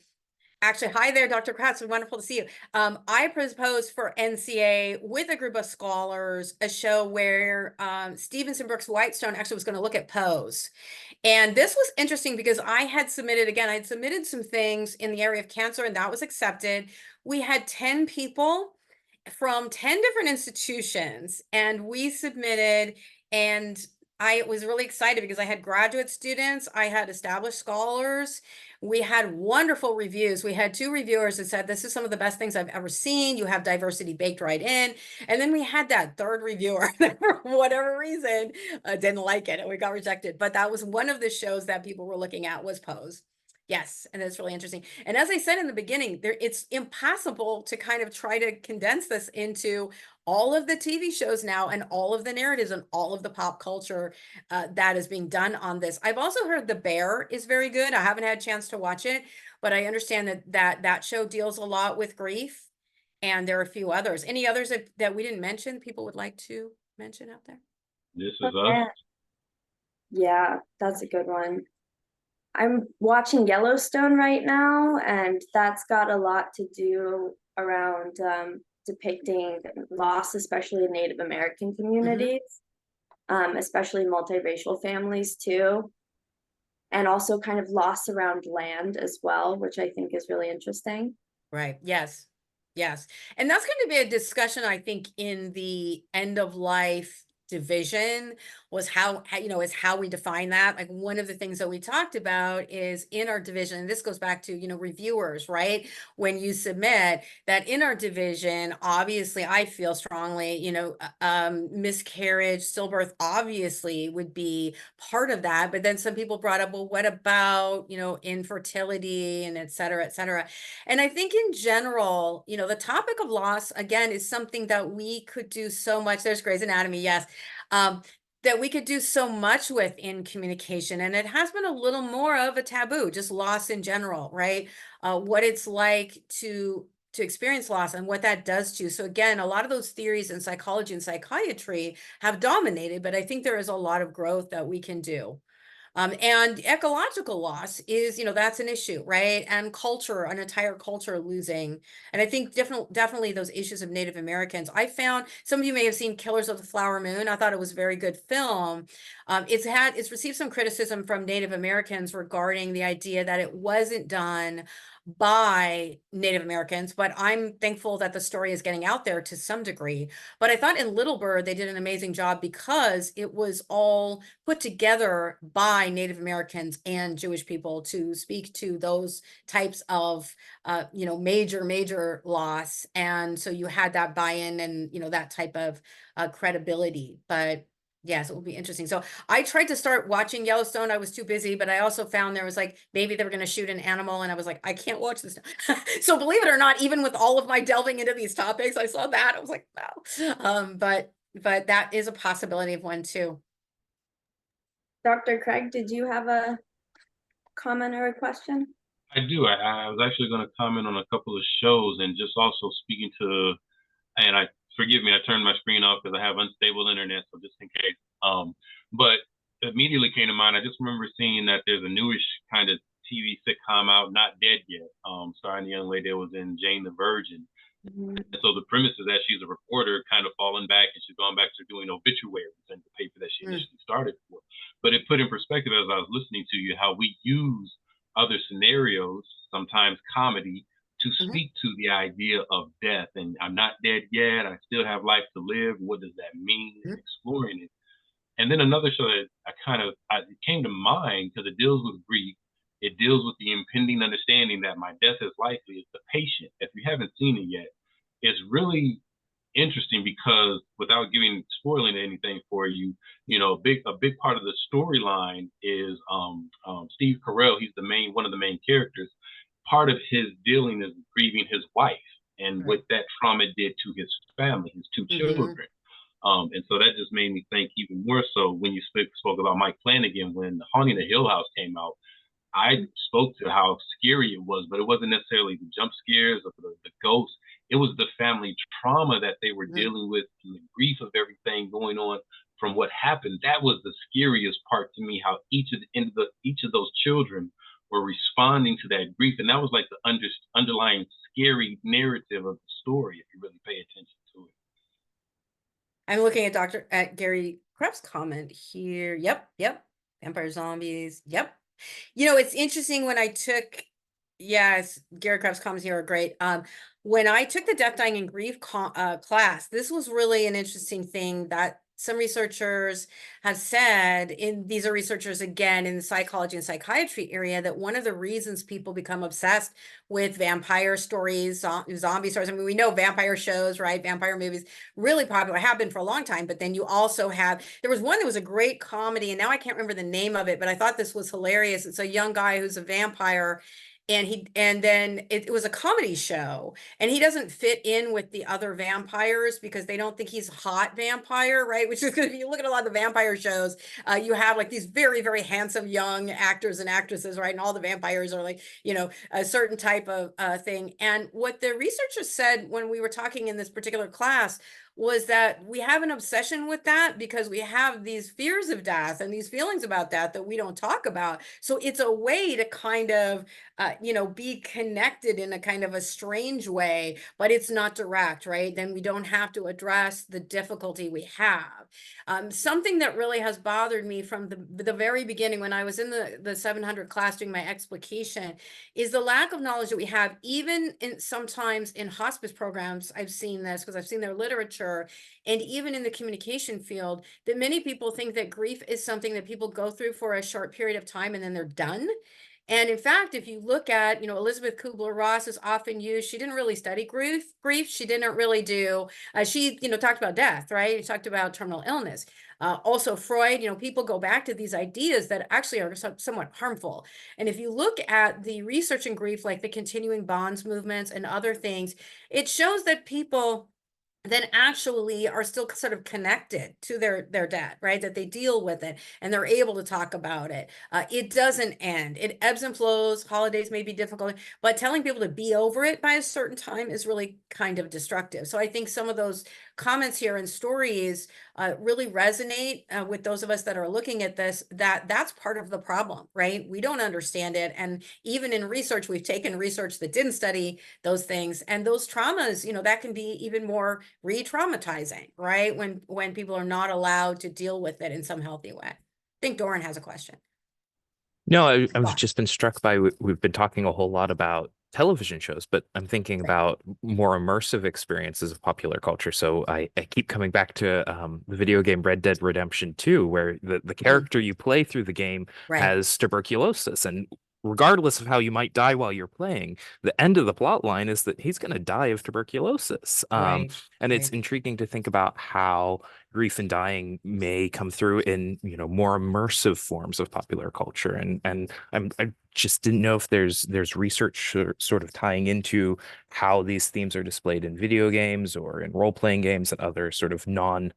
Actually, hi there, Dr. Kratz. Wonderful to see you. I proposed for NCA with a group of scholars, a show where Stevenson Brooks Whitestone actually was going to look at pose. And this was interesting because I had submitted some things in the area of cancer, and that was accepted. We had 10 people from 10 different institutions, and we submitted, and I was really excited because I had graduate students, I had established scholars, we had wonderful reviews. We had 2 reviewers that said, this is some of the best things I've ever seen. You have diversity baked right in. And then we had that 3rd reviewer that for whatever reason didn't like it and we got rejected. But that was one of the shows that people were looking at was Pose. Yes, and that's really interesting. And as I said in the beginning, it's impossible to kind of try to condense this into all of the TV shows now and all of the narratives and all of the pop culture that is being done on this. I've also heard The Bear is very good. I haven't had a chance to watch it, but I understand that show deals a lot with grief, and there are a few others. Any others that we didn't mention people would like to mention out there? This is us. Yeah, that's a good one. I'm watching Yellowstone right now, and that's got a lot to do around depicting loss, especially in Native American communities, especially multiracial families too, and also kind of loss around land as well, which I think is really interesting. Right. Yes. Yes. And that's going to be a discussion, I think, in the end of life division was is how we define that. Like one of the things that we talked about is in our division, and this goes back to, reviewers, right? When you submit that in our division, obviously I feel strongly, miscarriage, stillbirth obviously would be part of that. But then some people brought up, well, what about, infertility and et cetera, et cetera. And I think in general, the topic of loss, again, is something that we could do so much. There's Grey's Anatomy, yes. That we could do so much with in communication. And it has been a little more of a taboo, just loss in general, right? What it's like to experience loss and what that does to you. So again, a lot of those theories in psychology and psychiatry have dominated, but I think there is a lot of growth that we can do. And ecological loss is, that's an issue, right? And culture, an entire culture losing. And I think definitely those issues of Native Americans. I found, some of you may have seen Killers of the Flower Moon. I thought it was a very good film. It's received some criticism from Native Americans regarding the idea that it wasn't done by Native Americans, but I'm thankful that the story is getting out there to some degree. But I thought in Little Bird, they did an amazing job because it was all put together by Native Americans and Jewish people to speak to those types of, major loss. And so you had that buy-in and, that type of credibility. But yes, it will be interesting. So I tried to start watching Yellowstone. I was too busy, but I also found there was like, maybe they were going to shoot an animal. And I was like, I can't watch this now. So believe it or not, even with all of my delving into these topics, I saw that. I was like, wow. But that is a possibility of one too. Dr. Craig, did you have a comment or a question? I do. I was actually going to comment on a couple of shows and just also speaking to, and forgive me, I turned my screen off because I have unstable internet, so just in case. But immediately came to mind, I just remember seeing that there's a newish kind of TV sitcom out, Not Dead Yet, starring the young lady that was in Jane the Virgin. And so the premise is that she's a reporter kind of falling back and she's gone back to doing obituaries and the paper that she initially started for. But it put in perspective as I was listening to you how we use other scenarios, sometimes comedy, to speak to the idea of death. And I'm not dead yet. I still have life to live. What does that mean? And exploring it. And then another show that it came to mind because it deals with grief. It deals with the impending understanding that my death is likely. It's The Patient. If you haven't seen it yet, it's really interesting because without spoiling anything for you, a big part of the storyline is Steve Carell. He's one of the main characters. Part of his dealing is grieving his wife and what that trauma did to his family, his two children. And so that just made me think even more so when you spoke about Mike Flanagan when The Haunting of Hill House came out. I spoke to how scary it was, but it wasn't necessarily the jump scares or the ghosts. It was the family trauma that they were dealing with and the grief of everything going on from what happened. That was the scariest part to me, how each of those children were responding to that grief. And that was like the underlying scary narrative of the story, if you really pay attention to it. I'm looking at Gary Krebs' comment here. Yep. Vampire zombies. Yep. It's interesting when I took, yes, Gary Krebs' comments here are great. When I took the Death, Dying, and Grief class, this was really an interesting thing that some researchers have said, these are researchers again in the psychology and psychiatry area, that one of the reasons people become obsessed with vampire stories, zombie stories. I mean, we know vampire shows, right? Vampire movies, really popular, have been for a long time. But then you also there was one that was a great comedy, and now I can't remember the name of it, but I thought this was hilarious. It's a young guy who's a vampire, and then it was a comedy show, and he doesn't fit in with the other vampires because they don't think he's a hot vampire, right? Which is because if you look at a lot of the vampire shows, you have like these very, very handsome young actors and actresses, right? And all the vampires are like, a certain type of thing. And what the researchers said when we were talking in this particular class was that we have an obsession with that because we have these fears of death and these feelings about death that we don't talk about. So it's a way to kind of, be connected in a kind of a strange way, but it's not direct, right? Then we don't have to address the difficulty we have. Something that really has bothered me from the very beginning when I was in the 700 class doing my explication is the lack of knowledge that we have, even in sometimes in hospice programs. I've seen this because I've seen their literature, and even in the communication field, that many people think that grief is something that people go through for a short period of time and then they're done. And in fact, if you look at, Elizabeth Kubler-Ross is often used. She didn't really study grief. She didn't really do, she, talked about death, right? She talked about terminal illness. Also Freud, people go back to these ideas that actually are somewhat harmful. And if you look at the research in grief, like the continuing bonds movements and other things, it shows that people then actually are still sort of connected to their debt, right? That they deal with it and they're able to talk about it. It doesn't end. It ebbs and flows. Holidays may be difficult, but telling people to be over it by a certain time is really kind of destructive. So I think some of those comments here and stories really resonate with those of us that are looking at this, that's part of the problem, right? We don't understand it. And even in research, we've taken research that didn't study those things, and those traumas, that can be even more re-traumatizing, right? When people are not allowed to deal with it in some healthy way. I think Doran has a question. No, I've just been struck by we've been talking a whole lot about television shows, but I'm thinking Right. about more immersive experiences of popular culture. So I keep coming back to the video game Red Dead Redemption 2, where the character you play through the game Right. has tuberculosis, and regardless of how you might die while you're playing, the end of the plot line is that he's going to die of tuberculosis. Right. And it's Right. intriguing to think about how grief and dying may come through in more immersive forms of popular culture, and I just didn't know if there's research sort of tying into how these themes are displayed in video games or in role-playing games and other sort of non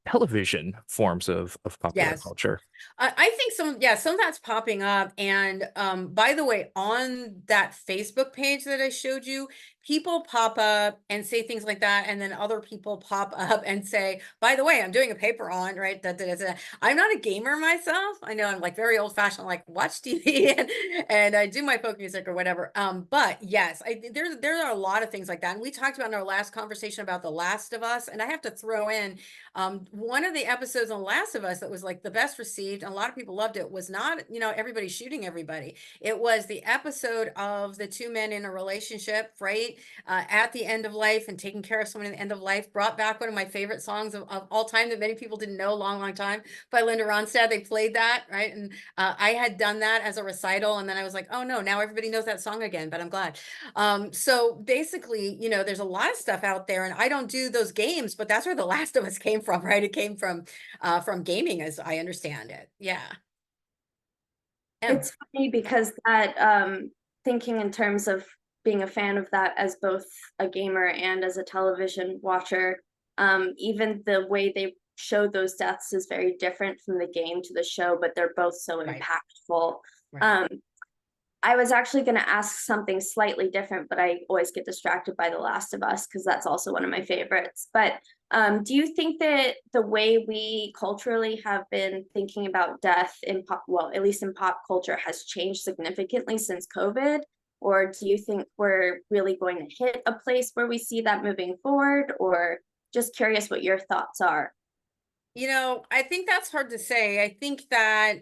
television forms of popular Yes. culture. I think some of that's popping up. And by the way, on that Facebook page that I showed you, people pop up and say things like that, and then other people pop up and say, by the way, I'm doing a paper on, right? I'm not a gamer myself. I know I'm like very old fashioned, like watch TV and I do my folk music or whatever. But yes, there are a lot of things like that. And we talked about in our last conversation about The Last of Us, and I have to throw in one of the episodes on Last of Us that was like the best received, and a lot of people loved it, was not, everybody shooting everybody. It was the episode of the two men in a relationship, right? At the end of life and taking care of someone at the end of life. Brought back one of my favorite songs of all time that many people didn't know, long time, by Linda Ronstadt. They played that, right? And I had done that as a recital, and then I was like, oh no, now everybody knows that song again, but I'm glad. So basically, there's a lot of stuff out there, and I don't do those games, but that's where The Last of Us came from, right? It came from gaming, as I understand it. Yeah. It's funny because that thinking in terms of being a fan of that as both a gamer and as a television watcher, even the way they show those deaths is very different from the game to the show, but they're both so Right. impactful. Right. I was actually going to ask something slightly different, but I always get distracted by The Last of Us because that's also one of my favorites. But do you think that the way we culturally have been thinking about death in pop, well, at least in pop culture, has changed significantly since COVID? Or do you think we're really going to hit a place where we see that moving forward? Or just curious what your thoughts are. I think that's hard to say. I think that,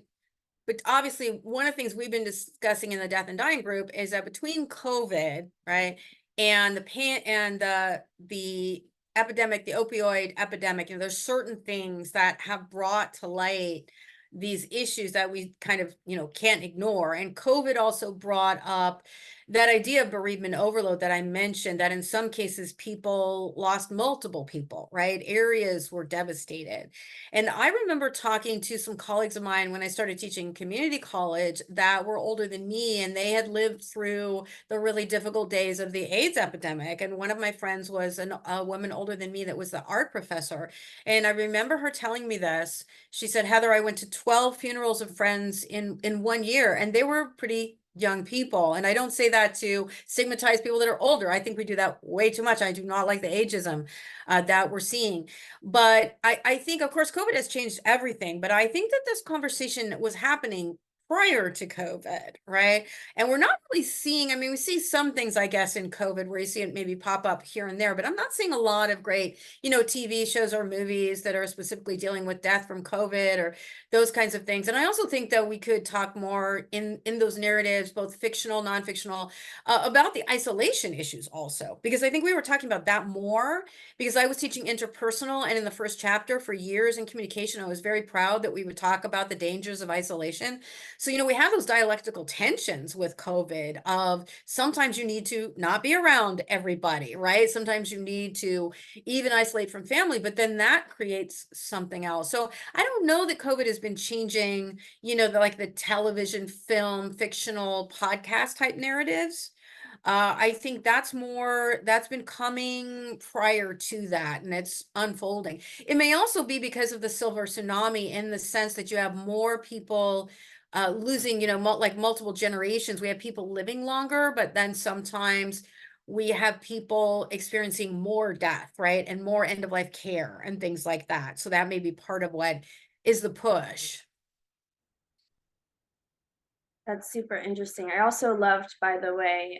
but obviously one of the things we've been discussing in the death and dying group is that between COVID, right, and the pain and the epidemic, the opioid epidemic, there's certain things that have brought to light these issues that we kind of, can't ignore. And COVID also brought up that idea of bereavement overload that I mentioned, that in some cases people lost multiple people, right? Areas were devastated. And I remember talking to some colleagues of mine when I started teaching community college that were older than me, and they had lived through the really difficult days of the AIDS epidemic. And one of my friends was a woman older than me that was the art professor. And I remember her telling me this. She said, Heather, I went to 12 funerals of friends in 1 year, and they were pretty young people. And I don't say that to stigmatize people that are older. I think we do that way too much. I do not like the ageism that we're seeing. But I think, of course, COVID has changed everything. But I think that this conversation was happening prior to COVID, right? And we're not really seeing, I mean, we see some things, I guess, in COVID where you see it maybe pop up here and there, but I'm not seeing a lot of great, TV shows or movies that are specifically dealing with death from COVID or those kinds of things. And I also think that we could talk more in those narratives, both fictional, non-fictional, about the isolation issues also, because I think we were talking about that more because I was teaching interpersonal, and in the first chapter for years in communication, I was very proud that we would talk about the dangers of isolation. So, we have those dialectical tensions with COVID of sometimes you need to not be around everybody, right? Sometimes you need to even isolate from family, but then that creates something else. So I don't know that COVID has been changing, the television, film, fictional, podcast type narratives. I think that's been coming prior to that, and it's unfolding. It may also be because of the silver tsunami in the sense that you have more people losing, like multiple generations. We have people living longer, but then sometimes we have people experiencing more death, right? And more end of life care and things like that. So that may be part of what is the push. That's super interesting. I also loved, by the way,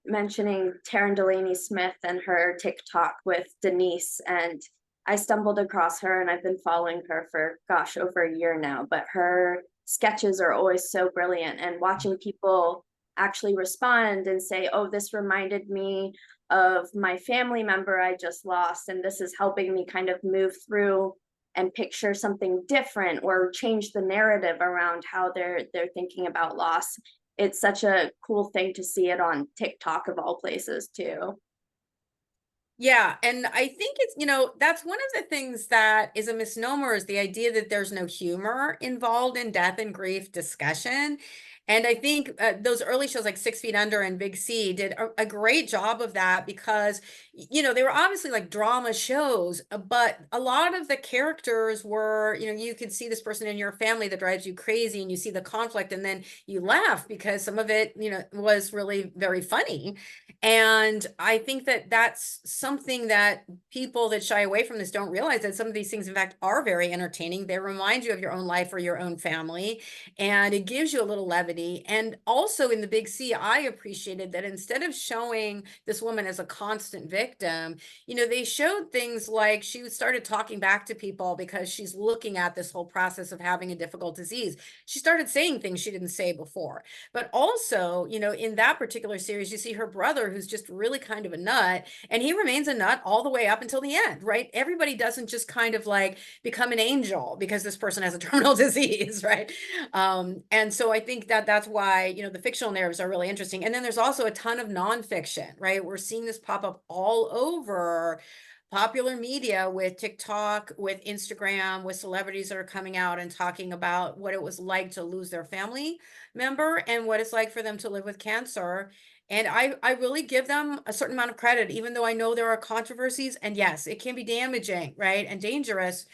mentioning Taryn Delaney Smith and her TikTok with Denise. And I stumbled across her, and I've been following her for, gosh, over a year now. But her sketches are always so brilliant. And watching people actually respond and say, oh, this reminded me of my family member I just lost, and this is helping me kind of move through and picture something different or change the narrative around how they're thinking about loss. It's such a cool thing to see it on TikTok of all places too. Yeah, and I think it's, that's one of the things that is a misnomer, is the idea that there's no humor involved in death and grief discussion. And I think those early shows like 6 Feet Under and Big C did a great job of that because, they were obviously like drama shows, but a lot of the characters were, you could see this person in your family that drives you crazy, and you see the conflict, and then you laugh because some of it, was really very funny. And I think that that's something that people that shy away from this don't realize, that some of these things, in fact, are very entertaining. They remind you of your own life or your own family, and it gives you a little levity. And also in the Big C, I appreciated that instead of showing this woman as a constant victim, they showed things like she started talking back to people because she's looking at this whole process of having a difficult disease. She started saying things she didn't say before. But also, in that particular series, you see her brother, who's just really kind of a nut, and he remains a nut all the way up until the end, right? Everybody doesn't just kind of like become an angel because this person has a terminal disease, right? And so I think that that's why, the fictional narratives are really interesting. And then there's also a ton of nonfiction, right? We're seeing this pop up all over popular media with TikTok, with Instagram, with celebrities that are coming out and talking about what it was like to lose their family member and what it's like for them to live with cancer. And I really give them a certain amount of credit, even though I know there are controversies. And yes, it can be damaging, right? And dangerous.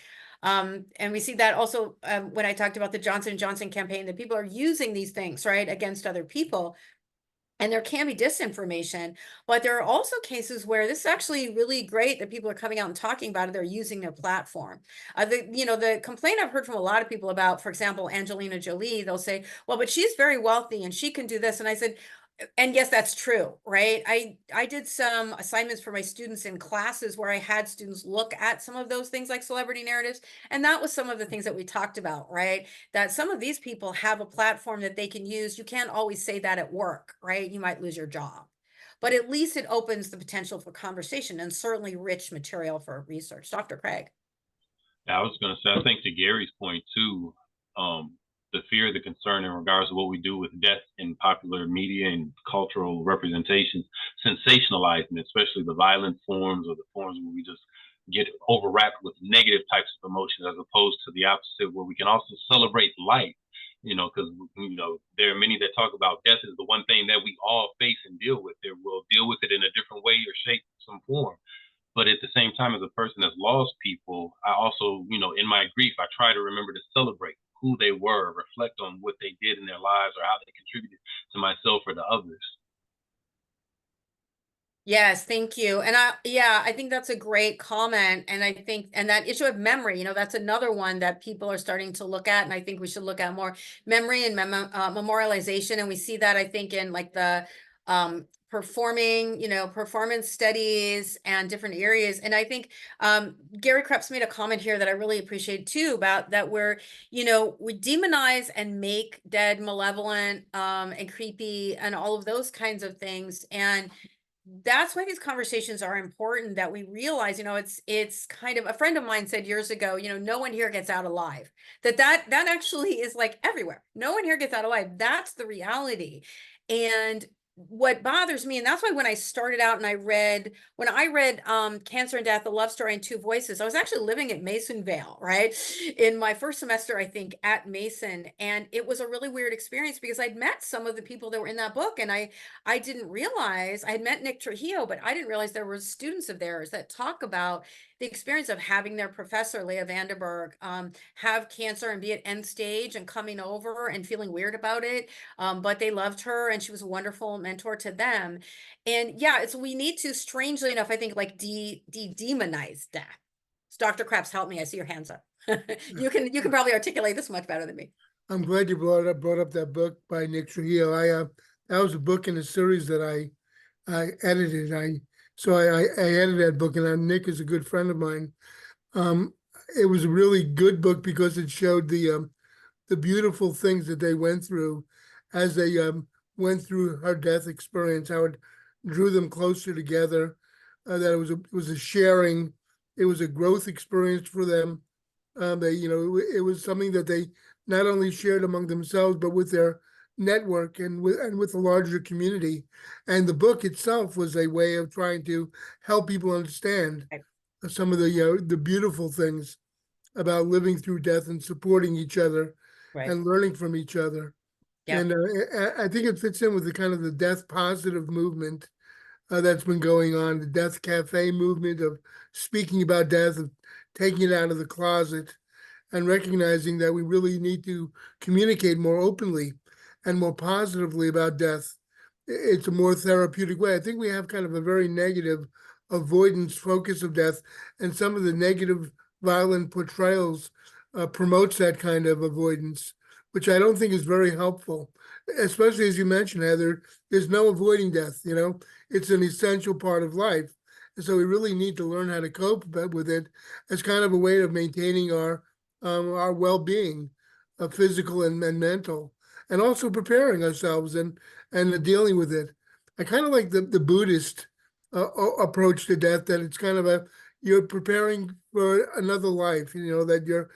And we see that also when I talked about the Johnson & Johnson campaign, that people are using these things, right, against other people. And there can be disinformation, but there are also cases where this is actually really great that people are coming out and talking about it. They're using their platform. The complaint I've heard from a lot of people about, for example, Angelina Jolie, they'll say, well, but she's very wealthy and she can do this. And I said, and yes, that's true, right? I did some assignments for my students in classes where I had students look at some of those things like celebrity narratives. And that was some of the things that we talked about, right? That some of these people have a platform that they can use. You can't always say that at work, right? You might lose your job. But at least it opens the potential for conversation and certainly rich material for research. Dr. Craig. Yeah, I was going to say, I think to Gary's point too, the fear, the concern in regards to what we do with death in popular media and cultural representations, sensationalizing, especially the violent forms or the forms where we just get overwrapped with negative types of emotions, as opposed to the opposite, where we can also celebrate life. Because there are many that talk about death is the one thing that we all face and deal with. We'll deal with it in a different way or shape, some form. But at the same time, as a person that's lost people, I also, in my grief, I try to remember to celebrate who they were, reflect on what they did in their lives or how they contributed to myself or to others. Yes, thank you. And I think that's a great comment. And I think, and that issue of memory, you know, that's another one that people are starting to look at. And I think we should look at more memory and memorialization. And we see that, I think, in like the performing, you know, performance studies and different areas. And I think Gary Krebs made a comment here that I really appreciate too, about that we're, you know, we demonize and make dead malevolent and creepy and all of those kinds of things. And that's why these conversations are important, that we realize, you know, it's kind of, a friend of mine said years ago, you know, no one here gets out alive. That actually is like everywhere. No one here gets out alive. That's the reality. And what bothers me, and that's why when I started out and I read Cancer and Death, a Love Story in Two Voices, I was actually living at Mason Vale, right? In my first semester, I think, at Mason. And it was a really weird experience because I'd met some of the people that were in that book, and I didn't realize, I had met Nick Trujillo, but I didn't realize there were students of theirs that talk about the experience of having their professor, Leah Vandenberg, have cancer and be at end stage and coming over and feeling weird about it. But they loved her and she was a wonderful mentor to them. And yeah, we need to, strangely enough, I think, like demonize death. Dr. Krebs, help me. I see your hands up. You can probably articulate this much better than me. I'm glad you brought up that book by Nick Trujillo. That was a book in a series that I edited. I edited that book, and Nick is a good friend of mine. It was a really good book because it showed the beautiful things that they went through as they went through her death experience, how it drew them closer together, that it was a sharing, it was a growth experience for them. It was something that they not only shared among themselves, but with their network and with the larger community. And the book itself was a way of trying to help people understand some of the beautiful things about living through death and supporting each other and learning from each other. Yep. And I think it fits in with the kind of the death positive movement that's been going on, the Death Cafe movement of speaking about death, of taking it out of the closet, and recognizing that we really need to communicate more openly and more positively about death. It's a more therapeutic way. I think we have kind of a very negative avoidance focus of death, and some of the negative violent portrayals promotes that kind of avoidance, which I don't think is very helpful, especially as you mentioned, Heather, there's no avoiding death, you know, it's an essential part of life. And so we really need to learn how to cope with it as kind of a way of maintaining our well-being, physical and mental, and also preparing ourselves and dealing with it. I kind of like the Buddhist approach to death, that it's kind of you're preparing for another life, you know, that you're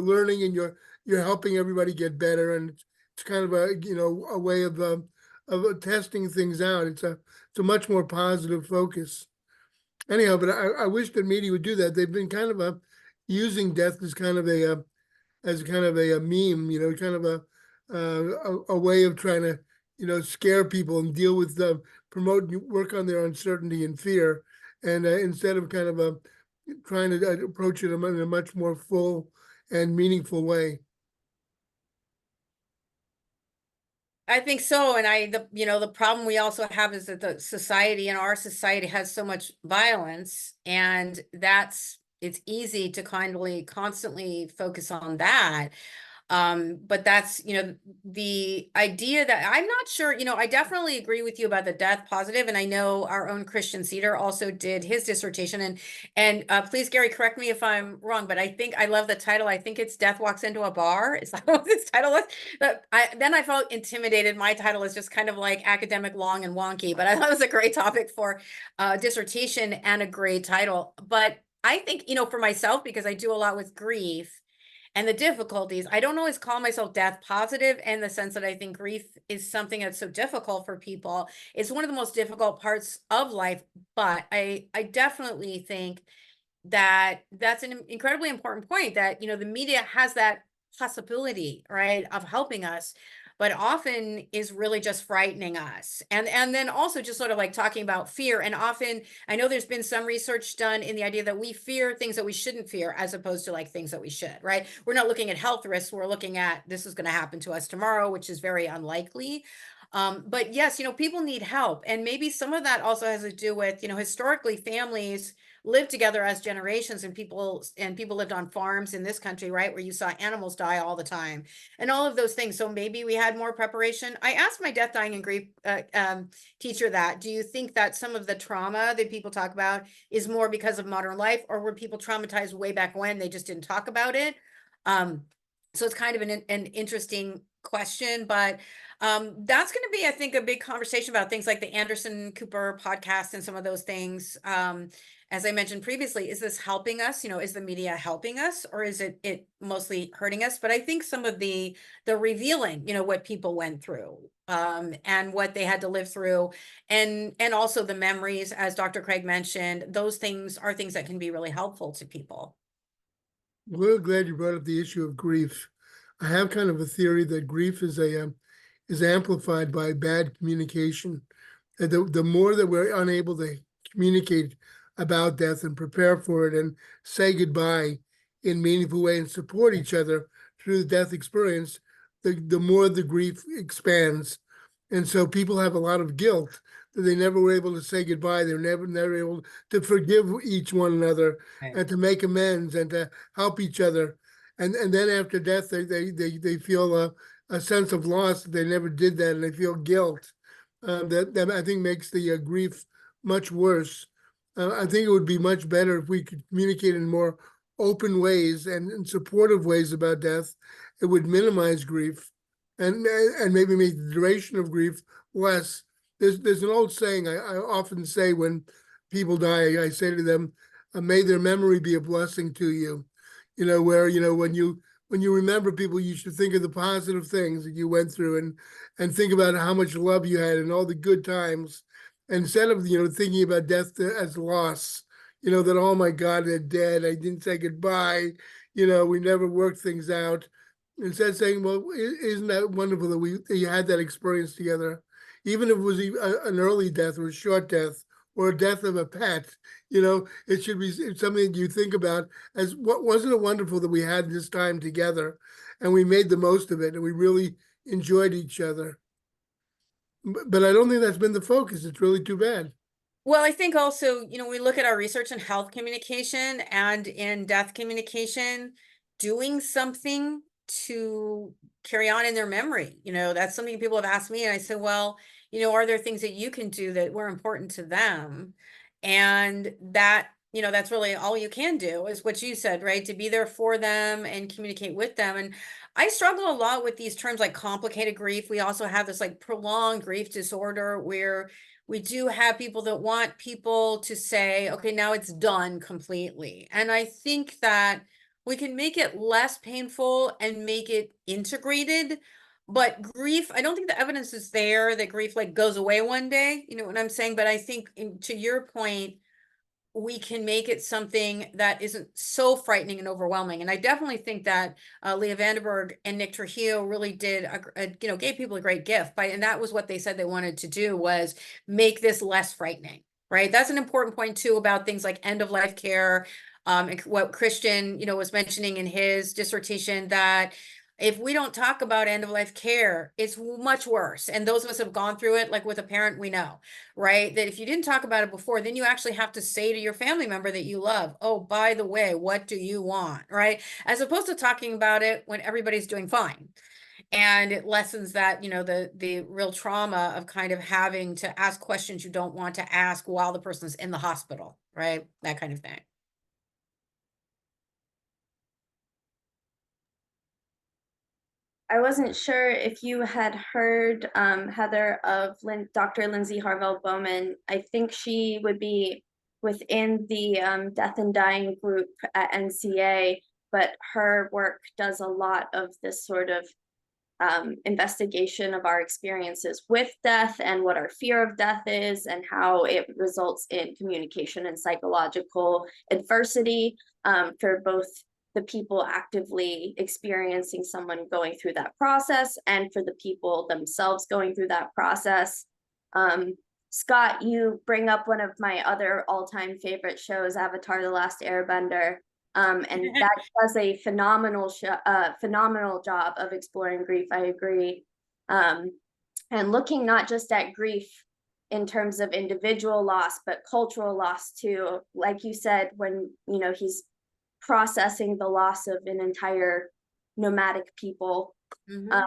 learning and you're helping everybody get better, and it's kind of a way of testing things out. It's a much more positive focus. Anyhow, but I wish that media would do that. They've been kind of using death as kind of a meme, you know, kind of a way of trying to, you know, scare people and deal with them, work on their uncertainty and fear, and instead of kind of trying to approach it in a much more full and meaningful way. I think so. And the problem we also have is that our society has so much violence, and it's easy to constantly focus on that. But that's, you know, the idea that I'm not sure, you know, I definitely agree with you about the death positive. And I know our own Christian Cedar also did his dissertation, and please, Gary, correct me if I'm wrong, but I think I love the title. I think it's Death Walks Into a Bar. Is that what this title is? Then I felt intimidated. My title is just kind of like academic, long and wonky, but I thought it was a great topic for dissertation and a great title. But I think, you know, for myself, because I do a lot with grief and the difficulties, I don't always call myself death positive, in the sense that I think grief is something that's so difficult for people. It's one of the most difficult parts of life, but I definitely think that that's an incredibly important point, that, you know, the media has that possibility, right, of helping us, but often is really just frightening us. And then also just sort of like talking about fear. And often, I know there's been some research done in the idea that we fear things that we shouldn't fear, as opposed to like things that we should, right? We're not looking at health risks. We're looking at, this is going to happen to us tomorrow, which is very unlikely. But yes, people need help. And maybe some of that also has to do with, historically families lived together as generations, and people lived on farms in this country, right? Where you saw animals die all the time and all of those things. So maybe we had more preparation. I asked my death, dying, and grief teacher that, do you think that some of the trauma that people talk about is more because of modern life, or were people traumatized way back when they just didn't talk about it? So it's kind of an interesting question, but that's going to be, I think, a big conversation about things like the Anderson Cooper podcast and some of those things. As I mentioned previously, is this helping us? Is the media helping us, or is it mostly hurting us? But I think some of the revealing, what people went through, and what they had to live through, and also the memories, as Dr. Craig mentioned, those things are things that can be really helpful to people. Well, glad you brought up the issue of grief. I have kind of a theory that grief is amplified by bad communication. The more that we're unable to communicate about death and prepare for it and say goodbye in meaningful way and support each other through the death experience, the more the grief expands. And so people have a lot of guilt that they never were able to say goodbye. They're never able to forgive each one another, Right. and to make amends and to help each other. And then after death, they feel a sense of loss that they never did that, and they feel guilt. That I think makes the grief much worse. I think it would be much better if we could communicate in more open ways and supportive ways about death. It would minimize grief, and maybe make the duration of grief less. There's an old saying I often say when people die. I say to them, "May their memory be a blessing to you." Where when you remember people, you should think of the positive things that you went through, and think about how much love you had and all the good times, instead of thinking about death as loss. That, oh my God, they're dead. I didn't say goodbye. We never worked things out. Instead of saying, well, isn't that wonderful that you had that experience together, even if it was an early death or a short death or a death of a pet. It should be something that you think about as, what wasn't it wonderful that we had this time together, and we made the most of it, and we really enjoyed each other. But I don't think that's been the focus. It's really too bad. Well, I think also, we look at our research in health communication and in death communication, doing something to carry on in their memory. That's something people have asked me. And I said, well, are there things that you can do that were important to them? And that's really all you can do, is what you said, right? To be there for them and communicate with them. And I struggle a lot with these terms like complicated grief. We also have this like prolonged grief disorder, where we do have people that want people to say, okay, now it's done completely. And I think that we can make it less painful and make it integrated. But grief, I don't think the evidence is there that grief like goes away one day. You know what I'm saying? But I think, to your point, we can make it something that isn't so frightening and overwhelming. And I definitely think that Leah Vandenberg and Nick Trujillo really did, gave people a great gift. And that was what they said they wanted to do, was make this less frightening, right? That's an important point too, about things like end of life care. And what Christian, was mentioning in his dissertation, that if we don't talk about end of life care, it's much worse. And those of us have gone through it, like with a parent, we know, right? That if you didn't talk about it before, then you actually have to say to your family member that you love, oh, by the way, what do you want, right? As opposed to talking about it when everybody's doing fine. And it lessens that, the real trauma of kind of having to ask questions you don't want to ask while the person's in the hospital, right? That kind of thing. I wasn't sure if you had heard, Heather, of Dr. Lindsay Harvell Bowman. I think she would be within the death and dying group at NCA, but her work does a lot of this sort of investigation of our experiences with death and what our fear of death is, and how it results in communication and psychological adversity for both the people actively experiencing someone going through that process, and for the people themselves going through that process. Scott, you bring up one of my other all-time favorite shows, Avatar: The Last Airbender, and that does a phenomenal job of exploring grief. I agree. and looking not just at grief in terms of individual loss, but cultural loss too. Like you said, when, you know, he's processing the loss of an entire nomadic people. Mhm.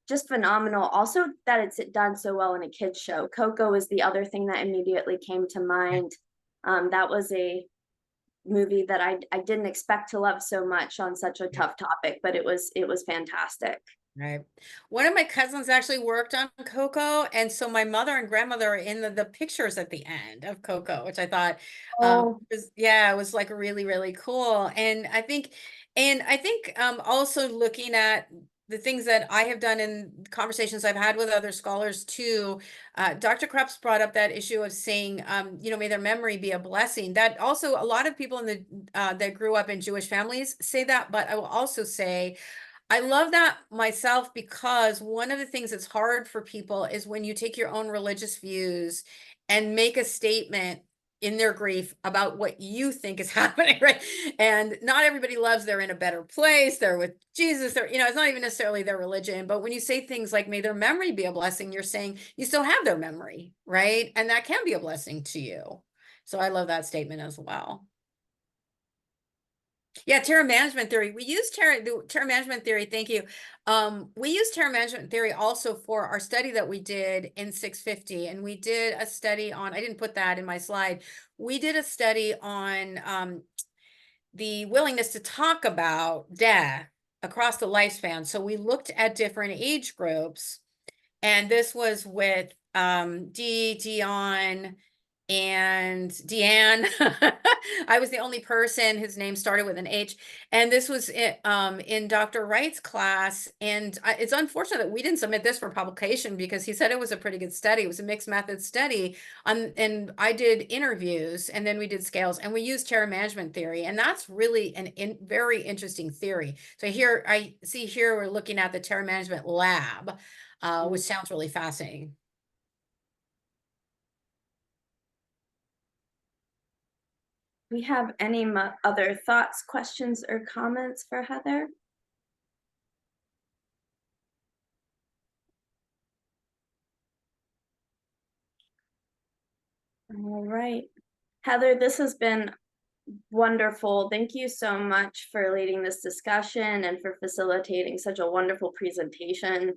Just phenomenal. Also that it's done so well in a kids show. Coco is the other thing that immediately came to mind. That was a movie that I didn't expect to love so much on such a tough topic, but it was fantastic. Right. One of my cousins actually worked on Coco, and so my mother and grandmother are in the pictures at the end of Coco, which I thought, Oh, yeah, it was like really, really cool. And I think also looking at the things that I have done in conversations I've had with other scholars too, Dr. Krebs brought up that issue of saying, you know, may their memory be a blessing. That also a lot of people in the that grew up in Jewish families say that, but I will also say, I love that myself, because one of the things that's hard for people is when you take your own religious views and make a statement in their grief about what you think is happening, right? And not everybody loves they're in a better place, they're with Jesus, they're, you know, it's not even necessarily their religion, but when you say things like, may their memory be a blessing, you're saying you still have their memory, right? And that can be a blessing to you. So I love that statement as well. Yeah, terror management theory. We use terror management theory. Thank you. We use terror management theory also for our study that we did in 650, and we did a study on. I didn't put that in my slide. We did a study on the willingness to talk about death across the lifespan. So we looked at different age groups, and this was with Dion, and Deanne. I was the only person whose name started with an H. And this was in Dr. Wright's class. And it's unfortunate that we didn't submit this for publication, because he said it was a pretty good study. It was a mixed method study. And I did interviews, and then we did scales, and we used terror management theory. And that's really very interesting theory. So here, I see here we're looking at the terror management lab, which sounds really fascinating. we have any other thoughts, questions, or comments for Heather? All right. Heather, this has been wonderful. Thank you so much for leading this discussion and for facilitating such a wonderful presentation.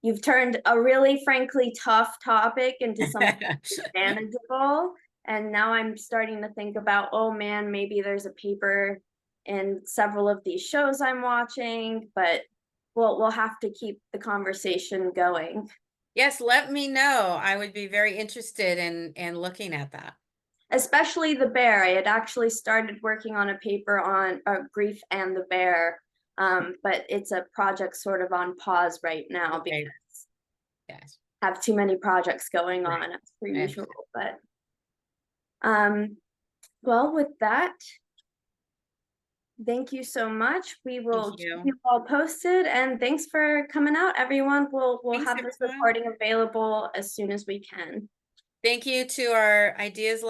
You've turned a really, frankly, tough topic into something manageable. And now I'm starting to think about, oh man, maybe there's a paper in several of these shows I'm watching, but we'll have to keep the conversation going. Yes, let me know. I would be very interested in looking at that. Especially the bear. I had actually started working on a paper on grief and the bear, but it's a project sort of on pause right now Okay. because Yes. I have too many projects going Right. on as per usual. But well, with that, thank you so much. We will keep you all posted, and thanks for coming out, everyone. We'll Thanks, have this everyone. recording available as soon as we can. Thank you to our Ideas Lab